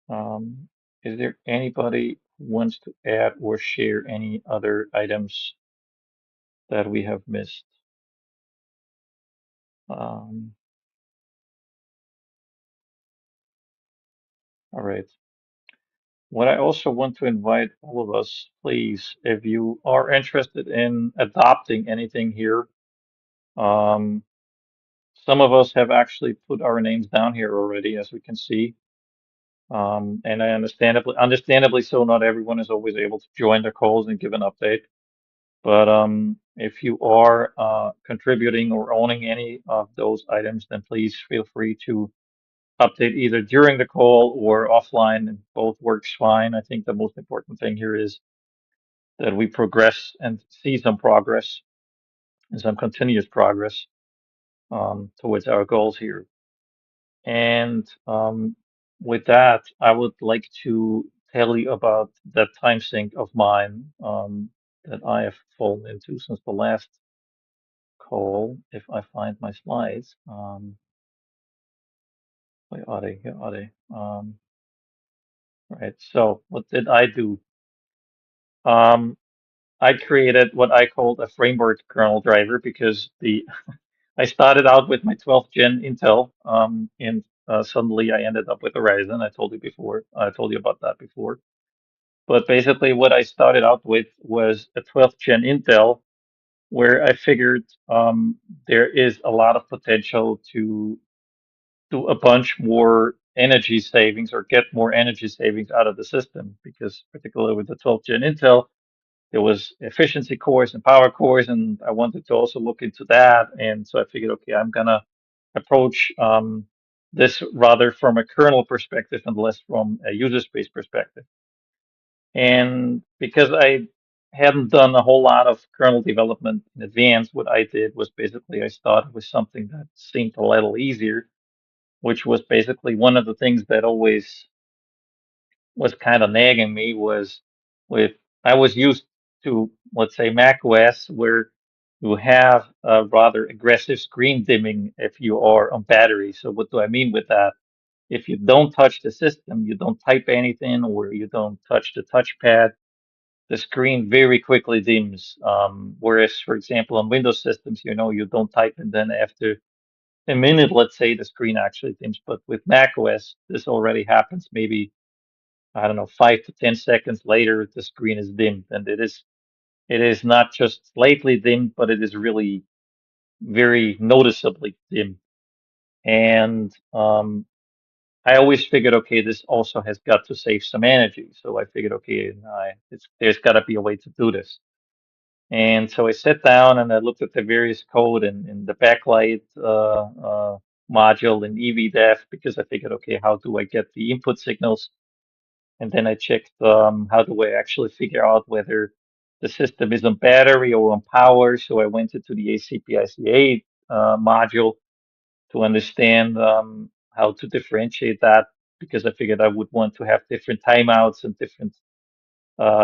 Um, is there anybody who wants to add or share any other items that we have missed? Um, all right. What I also want to invite all of us, please, if you are interested in adopting anything here, um, some of us have actually put our names down here already, as we can see. And I understandably so, not everyone is always able to join the calls and give an update. But if you are contributing or owning any of those items, then please feel free to update either during the call or offline, and both works fine. I think the most important thing here is that we progress and see some progress and some continuous progress towards our goals here. And with that, I would like to tell you about that time sink of mine that I have fallen into since the last call. If I find my slides, where are they? Here are they. Right. So what did I do? Um, I created what I called a framework kernel driver because the I started out with my 12th gen Intel, and suddenly I ended up with a Ryzen. I told you before. I told you about that before. But basically, what I started out with was a 12th gen Intel, where I figured there is a lot of potential to do a bunch more energy savings or get more energy savings out of the system. Because particularly with the 12th gen Intel, there was efficiency cores and power cores, and I wanted to also look into that. And so I figured, okay, I'm gonna approach this rather from a kernel perspective and less from a user space perspective. And because I hadn't done a whole lot of kernel development in advance, what I did was basically I started with something that seemed a little easier, which was basically one of the things that always was kind of nagging me was with I was used to, let's say, Mac OS, where you have a rather aggressive screen dimming if you are on battery. So what do I mean with that? If you don't touch the system, you don't type anything, or you don't touch the touchpad, the screen very quickly dims. Whereas, for example, on Windows systems, you don't type, and then after a minute, let's say, the screen actually dims. But with Mac OS, this already happens maybe, I don't know, 5 to 10 seconds later, the screen is dimmed, and it is not just slightly dimmed, but it is really very noticeably dimmed. And I always figured, okay, this also has got to save some energy. So I figured, okay, there's got to be a way to do this. And so I sat down and I looked at the various code in the backlight module in EVDEF because I figured, okay, how do I get the input signals? And then I checked how do I actually figure out whether the system is on battery or on power. So I went into the ACPICA module to understand how to differentiate that because I figured I would want to have different timeouts and different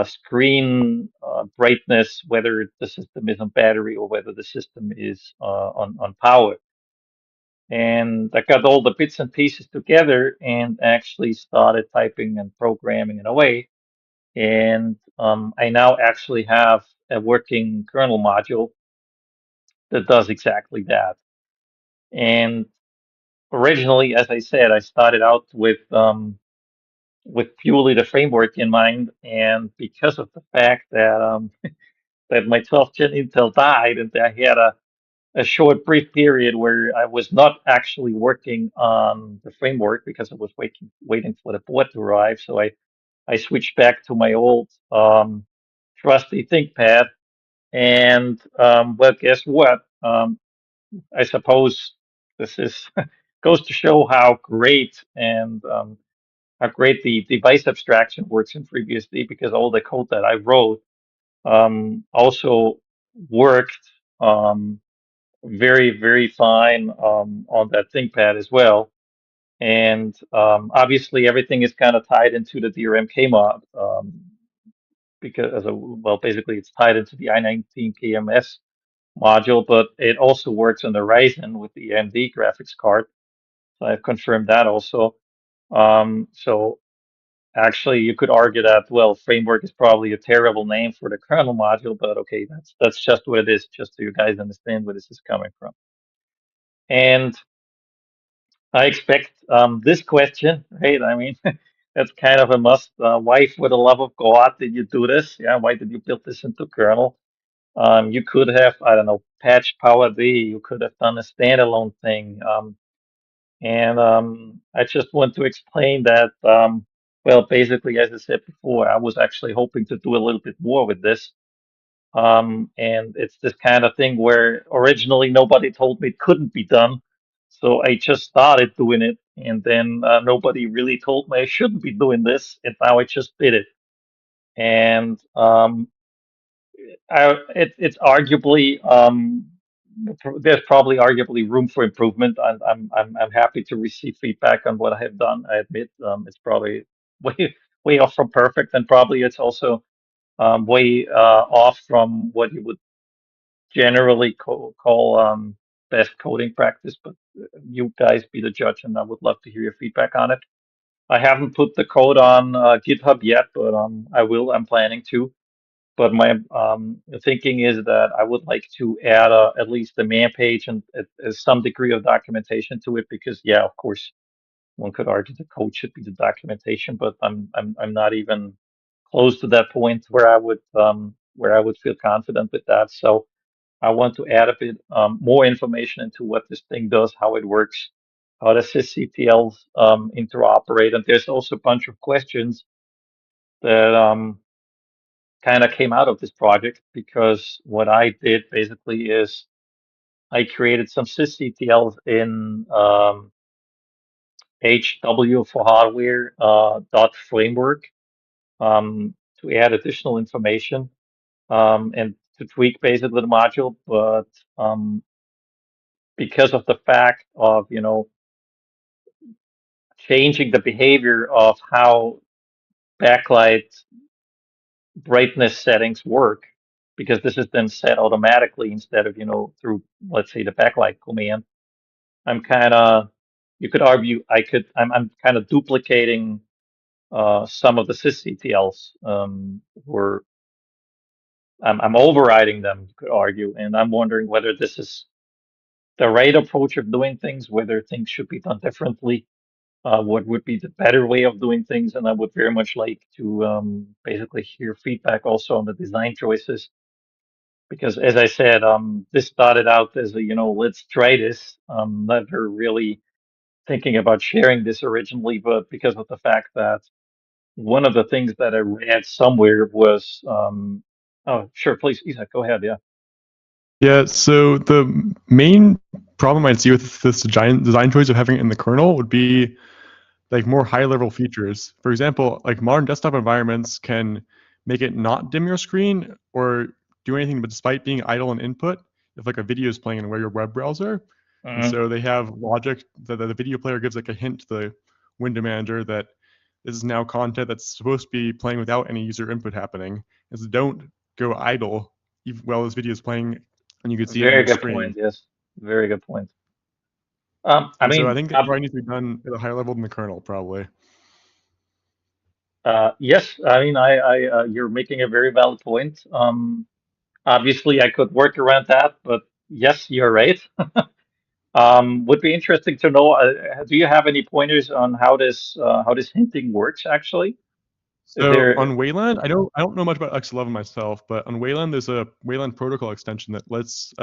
screen brightness, whether the system is on battery or whether the system is on power. And I got all the bits and pieces together and actually started typing and programming in a way. And I now actually have a working kernel module that does exactly that. And originally, as I said, I started out with purely the framework in mind, and because of the fact that that my 12th gen Intel died, and I had a short brief period where I was not actually working on the framework because I was waiting for the board to arrive. So I switched back to my old trusty ThinkPad, and well, guess what? I suppose this is goes to show how great and how great the device abstraction works in FreeBSD because all the code that I wrote also worked very, very fine on that ThinkPad as well. And obviously, everything is kind of tied into the DRM mod because, well, basically, it's tied into the i19 KMS module, but it also works on the Ryzen with the AMD graphics card. So I've confirmed that also. So actually, you could argue that, well, framework is probably a terrible name for the kernel module, but okay, that's just what it is, just so you guys understand where this is coming from. And I expect this question, right? I mean, that's kind of a must. Why, for the love of God, did you do this? Yeah, why did you build this into kernel? You could have, I don't know, patched PowerD. You could have done a standalone thing. And I just want to explain that, well, basically, as I said before, I was actually hoping to do a little bit more with this. And it's this kind of thing where originally nobody told me it couldn't be done. So I just started doing it. And then nobody really told me I shouldn't be doing this. And now I just did it. And it's arguably there's probably arguably room for improvement. I'm happy to receive feedback on what I have done. I admit it's probably way off from perfect, and probably it's also way off from what you would generally call best coding practice. But you guys be the judge, and I would love to hear your feedback on it. I haven't put the code on GitHub yet, but I will. I'm planning to. But my thinking is that I would like to add at least the man page and some degree of documentation to it, because yeah, of course, one could argue the code should be the documentation, but I'm not even close to that point where I would feel confident with that. So I want to add a bit more information into what this thing does, how it works, how the sysctls interoperate, and there's also a bunch of questions that kind of came out of this project, because what I did basically is I created some sysctls in HW for hardware dot framework to add additional information and to tweak basically the module. But because of the fact of, changing the behavior of how backlight brightness settings work, because this is then set automatically instead of, through, let's say, the backlight command. I'm kind of, you could argue, I'm kind of duplicating some of the sysctls, where I'm overriding them, you could argue, and I'm wondering whether this is the right approach of doing things, whether things should be done differently, what would be the better way of doing things, and I would very much like to basically hear feedback also on the design choices. Because as I said, this started out as a, let's try this. Never really thinking about sharing this originally, but because of the fact that one of the things that I read somewhere was, oh, sure, please, Isaac, go ahead. Yeah. Yeah, so the main problem I'd see with this design choice of having it in the kernel would be like more high-level features. For example, like modern desktop environments can make it not dim your screen or do anything but despite being idle in input if like a video is playing in your web browser. And so they have logic that the video player gives like a hint to the window manager that this is now content that's supposed to be playing without any user input happening. And so don't go idle even while this video is playing and you can see it on Very your good screen. point. Yes, very good point. So I think that probably needs to be done at a higher level than the kernel, probably. Yes, I mean, you're making a very valid point. Obviously, I could work around that, but yes, you're right. Would be interesting to know. Do you have any pointers on how this hinting works? Actually, is So there? on Wayland, I don't know much about X11 myself, but on Wayland there's a Wayland protocol extension that lets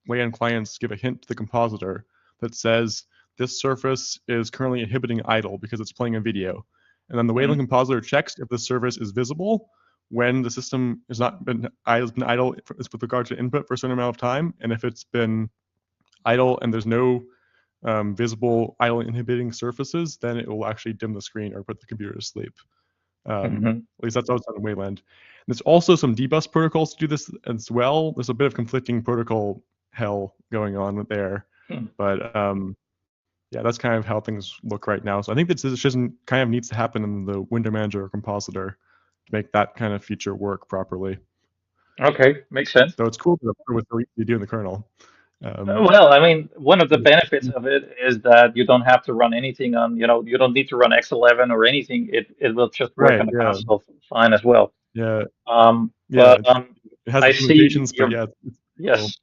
Wayland clients give a hint to the compositor that says this surface is currently inhibiting idle because it's playing a video, and then the Wayland compositor checks if the surface is visible when the system has not been idle with regard to input for a certain amount of time, and if it's been idle and there's no visible idle inhibiting surfaces, then it will actually dim the screen or put the computer to sleep. At least that's outside of Wayland. There's also some dbus protocols to do this as well. There's a bit of conflicting protocol hell going on there, but yeah, that's kind of how things look right now. So I think this decision kind of needs to happen in the window manager or compositor to make that kind of feature work properly. Okay, makes sense. So it's cool to with what you do in the kernel. Well, I mean, one of the benefits of it is that you don't have to run anything on, you don't need to run X11 or anything. It will just work Right. on the Yeah. console fine as well. Yeah. But Yeah. It has I its see limitations, but yeah. yes,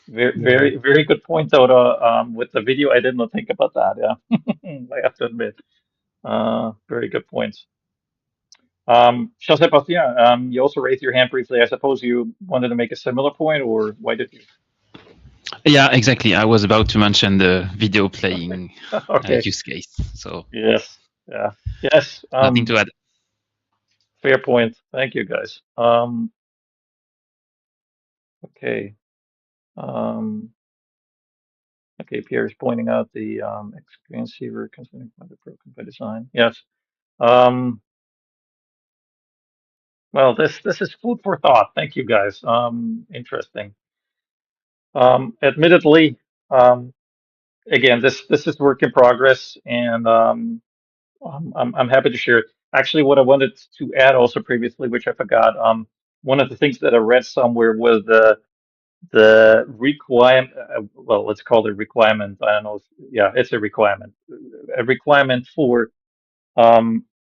Cool. very, very good point, Oda. With the video, I did not think about that. Yeah, I have to admit. Very good points. Jean-Sébastien, you also raised your hand briefly. I suppose you wanted to make a similar point, or why did you? Yeah, exactly. I was about to mention the video playing Okay. use case. So Yes. Yeah. Yes. nothing to add. Fair point. Thank you, guys. Okay. Okay. Pierre is pointing out the experience receiver concerning the broken by design. Yes. Well, this is food for thought. Thank you, guys. Interesting. Admittedly, again, this is work in progress, and I'm happy to share it. Actually, what I wanted to add also previously, which I forgot, one of the things that I read somewhere was the requirement. Well, let's call it a requirement. I don't know. Yeah, it's a requirement. A requirement for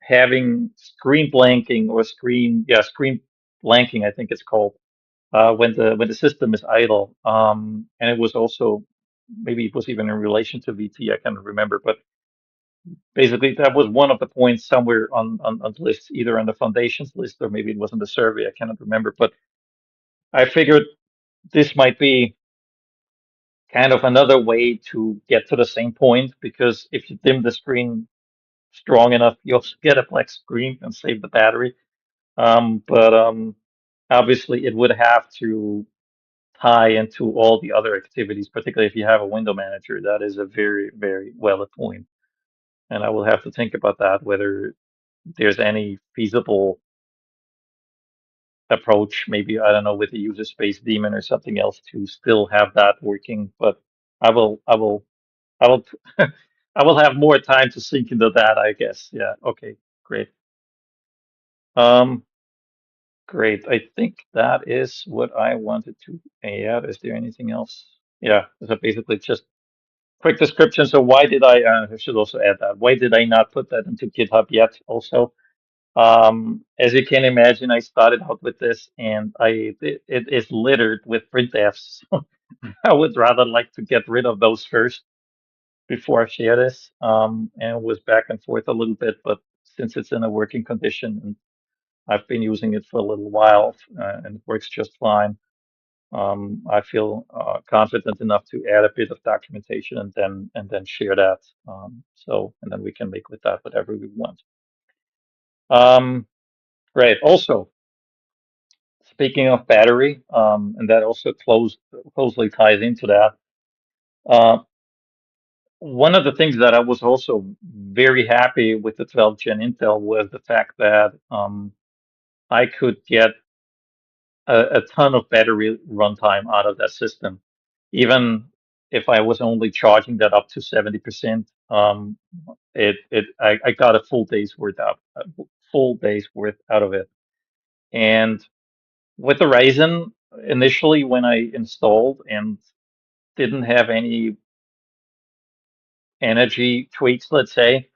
having screen blanking or screen blanking. I think it's called when the system is idle. And it was also maybe it was even in relation to VT. I can't remember, but basically that was one of the points somewhere on the list, either on the foundations list or maybe it was in the survey. I cannot remember, but I figured this might be kind of another way to get to the same point, because if you dim the screen strong enough, you'll get a black screen and save the battery. But obviously it would have to tie into all the other activities, particularly if you have a window manager. That is a very, very valid point. And I will have to think about that, whether there's any feasible approach, maybe, I don't know, with the user space daemon or something else to still have that working. But I will, I will have more time to sink into that, I guess. Yeah. Okay. Great. Um, great. I think that is what I wanted to add. Is there anything else? Yeah. So basically just quick description. So why did I should also add that. Why did I not put that into GitHub yet also? As you can imagine, I started out with this and it is littered with printfs. I would rather like to get rid of those first before I share this. And it was back and forth a little bit, but since it's in a working condition and I've been using it for a little while and it works just fine, I feel confident enough to add a bit of documentation and then share that. And then we can make with that whatever we want. Great. Also, speaking of battery, and that also closely ties into that. One of the things that I was also very happy with the 12 Gen Intel was the fact that I could get a ton of battery runtime out of that system, even if I was only charging that up to 70%. I got a full day's worth out of it. And with the Ryzen, initially when I installed and didn't have any energy tweaks, let's say,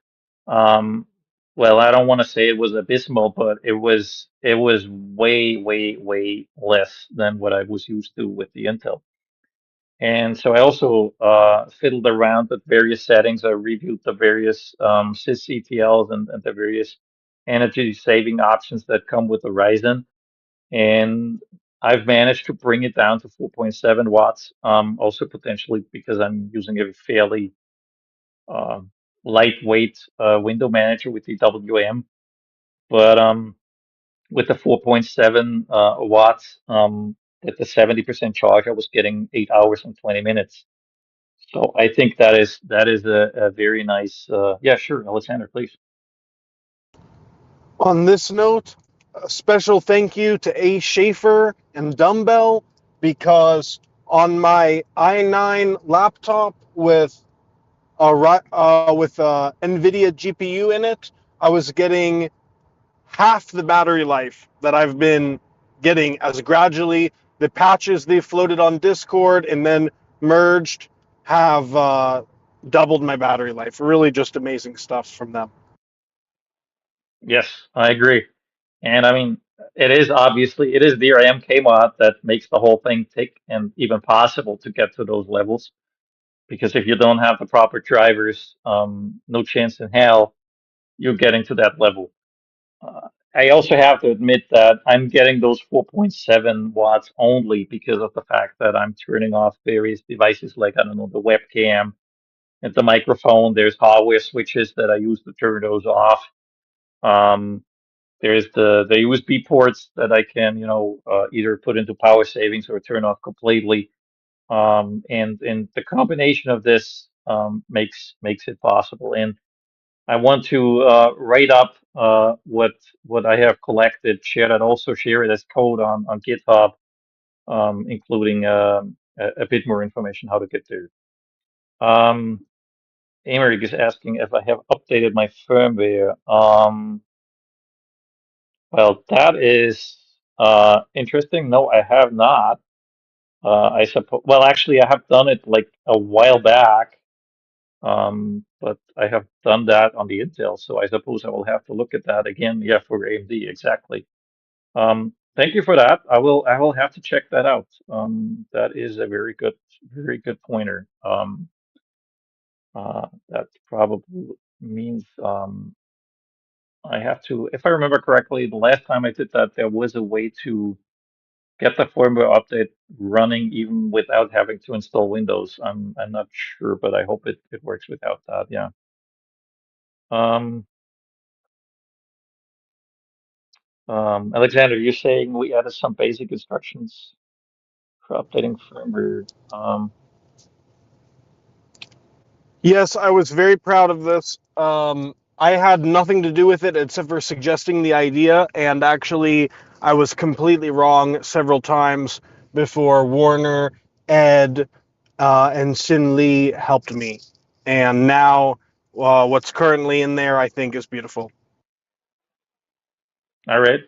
well, I don't want to say it was abysmal, but it was way, way, way less than what I was used to with the Intel. And so I also fiddled around with various settings. I reviewed the various sysctls and the various energy saving options that come with the Ryzen. And I've managed to bring it down to 4.7 watts. Also potentially because I'm using a fairly lightweight window manager with the WM. But with the 4.7 watts, with the 70% charge, I was getting 8 hours and 20 minutes. So I think that is a very nice. Yeah, sure, Alexander, please. On this note, a special thank you to A. Schaefer and Dumbbell, because on my i9 laptop with NVIDIA GPU in it, I was getting half the battery life that I've been getting as gradually the patches they floated on Discord and then merged have doubled my battery life. Really just amazing stuff from them. Yes, I agree. And I mean, it is the RMK mod that makes the whole thing tick and even possible to get to those levels. Because if you don't have the proper drivers, no chance in hell you're getting to that level. I also have to admit that I'm getting those 4.7 watts only because of the fact that I'm turning off various devices like, I don't know, the webcam and the microphone. There's hardware switches that I use to turn those off. Um, there's the USB ports that I can, either put into power savings or turn off completely. And the combination of this makes it possible. And I want to write up what I have collected, share it as code on GitHub, including a bit more information how to get there. Emerick is asking if I have updated my firmware. Well, that is interesting. No, I have not. I suppose. Well, actually, I have done it like a while back. But I have done that on the Intel, so I suppose I will have to look at that again. Yeah, for AMD, exactly. Thank you for that. I will have to check that out. That is a very good pointer. That probably means I have to, if I remember correctly, the last time I did that, there was a way to get the firmware update running even without having to install Windows. I'm not sure, but I hope it works without that. Yeah. Um, Alexander, you're saying we added some basic instructions for updating firmware. Yes, I was very proud of this. I had nothing to do with it except for suggesting the idea, and actually, I was completely wrong several times before Warner, Ed, and Sin Lee helped me. And now, what's currently in there, I think, is beautiful. All right.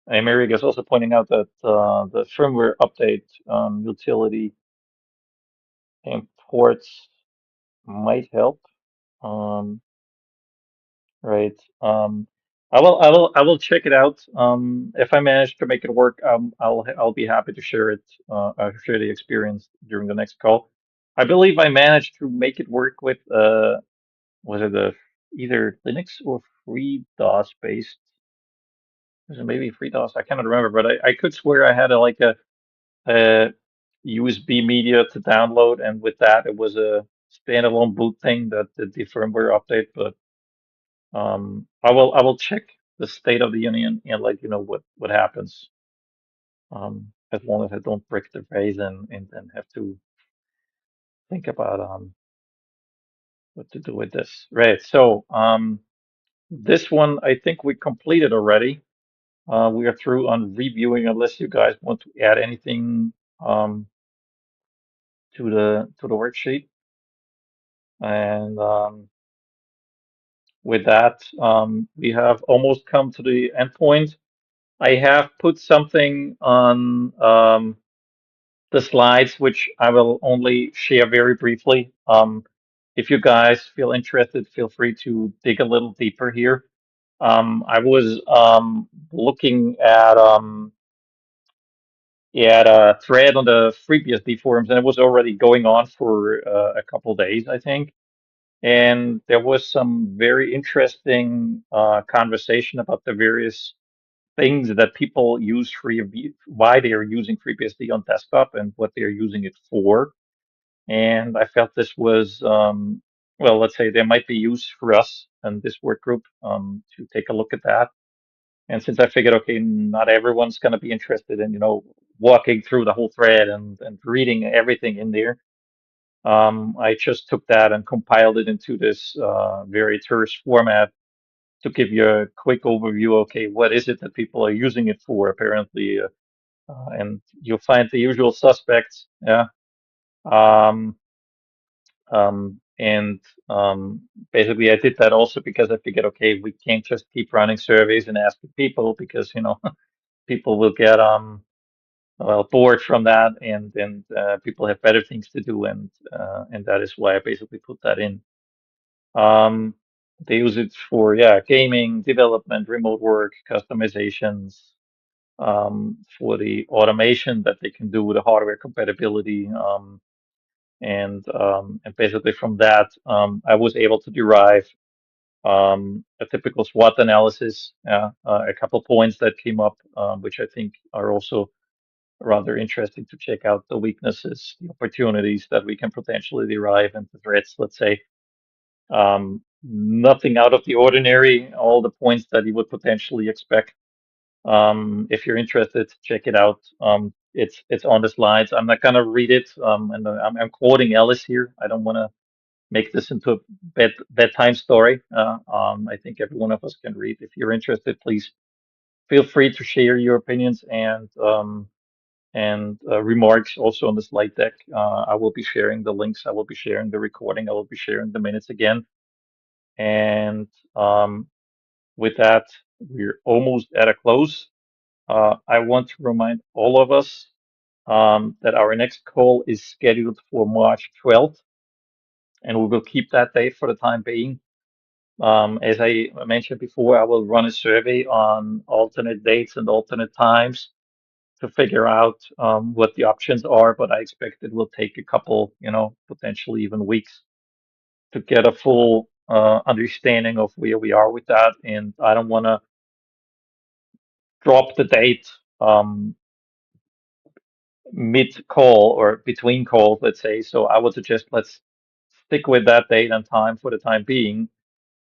Americ is also pointing out that the firmware update utility imports might help. Um, right. I will check it out. If I manage to make it work, I'll be happy to share it. I'll share the experience during the next call. I believe I managed to make it work with was it either Linux or FreeDOS based? Was it maybe FreeDOS? I cannot remember, but I could swear I had a USB media to download, and with that, it was a standalone boot thing that did the firmware update. But I will check the state of the union and let you know what happens. As long as I don't break the phase and have to think about what to do with this. Right. So this one I think we completed already. We are through on reviewing unless you guys want to add anything to the worksheet. And with that, we have almost come to the end point. I have put something on the slides, which I will only share very briefly. If you guys feel interested, feel free to dig a little deeper here. I was looking at a thread on the FreeBSD forums, and it was already going on for a couple days, I think. And there was some very interesting conversation about the various things that people use why they are using FreeBSD on desktop and what they are using it for. And I felt this was, well, let's say there might be use for us and this work group to take a look at that. And since I figured, okay, not everyone's going to be interested in, walking through the whole thread and reading everything in there, I just took that and compiled it into this very terse format to give you a quick overview. Okay, what is it that people are using it for? Apparently, and you'll find the usual suspects. Yeah. Um, and basically, I did that also because I figured, okay, we can't just keep running surveys and asking people because people will get well bored from that, and people have better things to do, and that is why I basically put that in. Um, they use it for, yeah, gaming, development, remote work, customizations, for the automation that they can do with the hardware compatibility. And basically from that, I was able to derive a typical SWOT analysis, a couple points that came up, which I think are also rather interesting to check out: the weaknesses, the opportunities that we can potentially derive, and the threats, let's say. Nothing out of the ordinary, all the points that you would potentially expect. If you're interested, check it out. It's on the slides. I'm not gonna read it, and I'm quoting Ellis here. I don't want to make this into a bedtime story. I think every one of us can read. If you're interested, please feel free to share your opinions and remarks also on the slide deck. I will be sharing the links. I will be sharing the recording. I will be sharing the minutes again. And with that, we're almost at a close. I want to remind all of us that our next call is scheduled for March 12th, and we will keep that date for the time being. As I mentioned before, I will run a survey on alternate dates and alternate times to figure out what the options are, but I expect it will take a couple, potentially even weeks to get a full understanding of where we are with that. And I don't want to drop the date mid call or between calls, let's say. So I would suggest let's stick with that date and time for the time being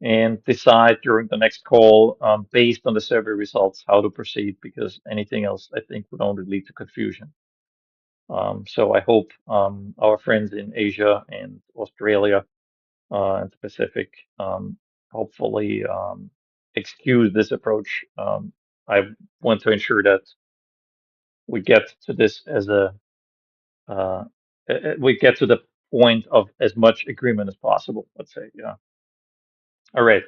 and decide during the next call, based on the survey results, how to proceed, because anything else I think would only lead to confusion. So I hope our friends in Asia and Australia and the Pacific hopefully excuse this approach. I want to ensure that we get to this as uh, we get to the point of as much agreement as possible, let's say. Yeah. All right.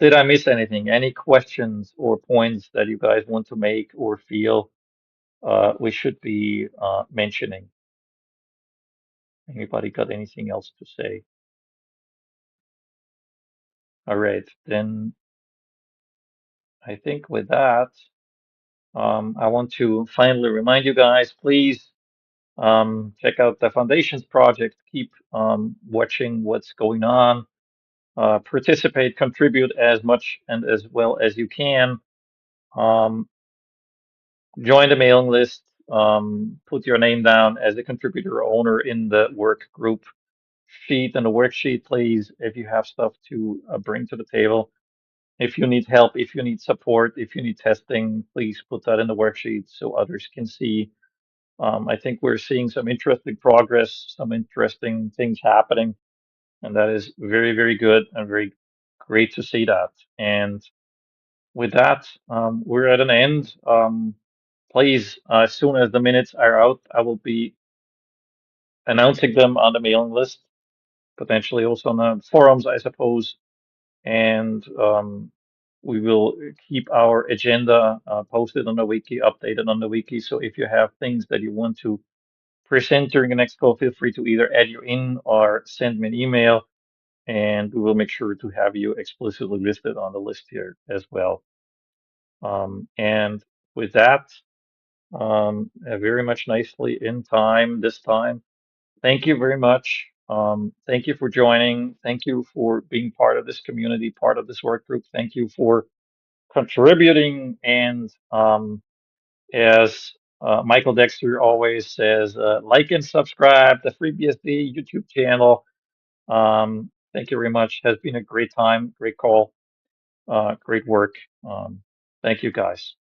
Did I miss anything? Any questions or points that you guys want to make or feel we should be mentioning? Anybody got anything else to say? All right, then I think with that, I want to finally remind you guys, please check out the Foundations project. Keep watching what's going on. Participate, contribute as much and as well as you can. Um, join the mailing list. Put your name down as a contributor or owner in the work group sheet and the worksheet, please, if you have stuff to bring to the table. If you need help, if you need support, if you need testing, please put that in the worksheet so others can see. I think we're seeing some interesting progress, some interesting things happening, and that is very, very good and very great to see that. And with that, we're at an end. Please, as soon as the minutes are out, I will be announcing them on the mailing list, potentially also on the forums, I suppose. And we will keep our agenda posted on the wiki, updated on the wiki. So if you have things that you want to present during the next call, feel free to either add you in or send me an email, and we will make sure to have you explicitly listed on the list here as well. And with that, very much nicely in time this time. Thank you very much. Thank you for joining. Thank you for being part of this community, part of this work group. Thank you for contributing. And as Michael Dexter always says, like and subscribe to FreeBSD YouTube channel. Thank you very much. Has been a great time, great call, great work. Thank you, guys.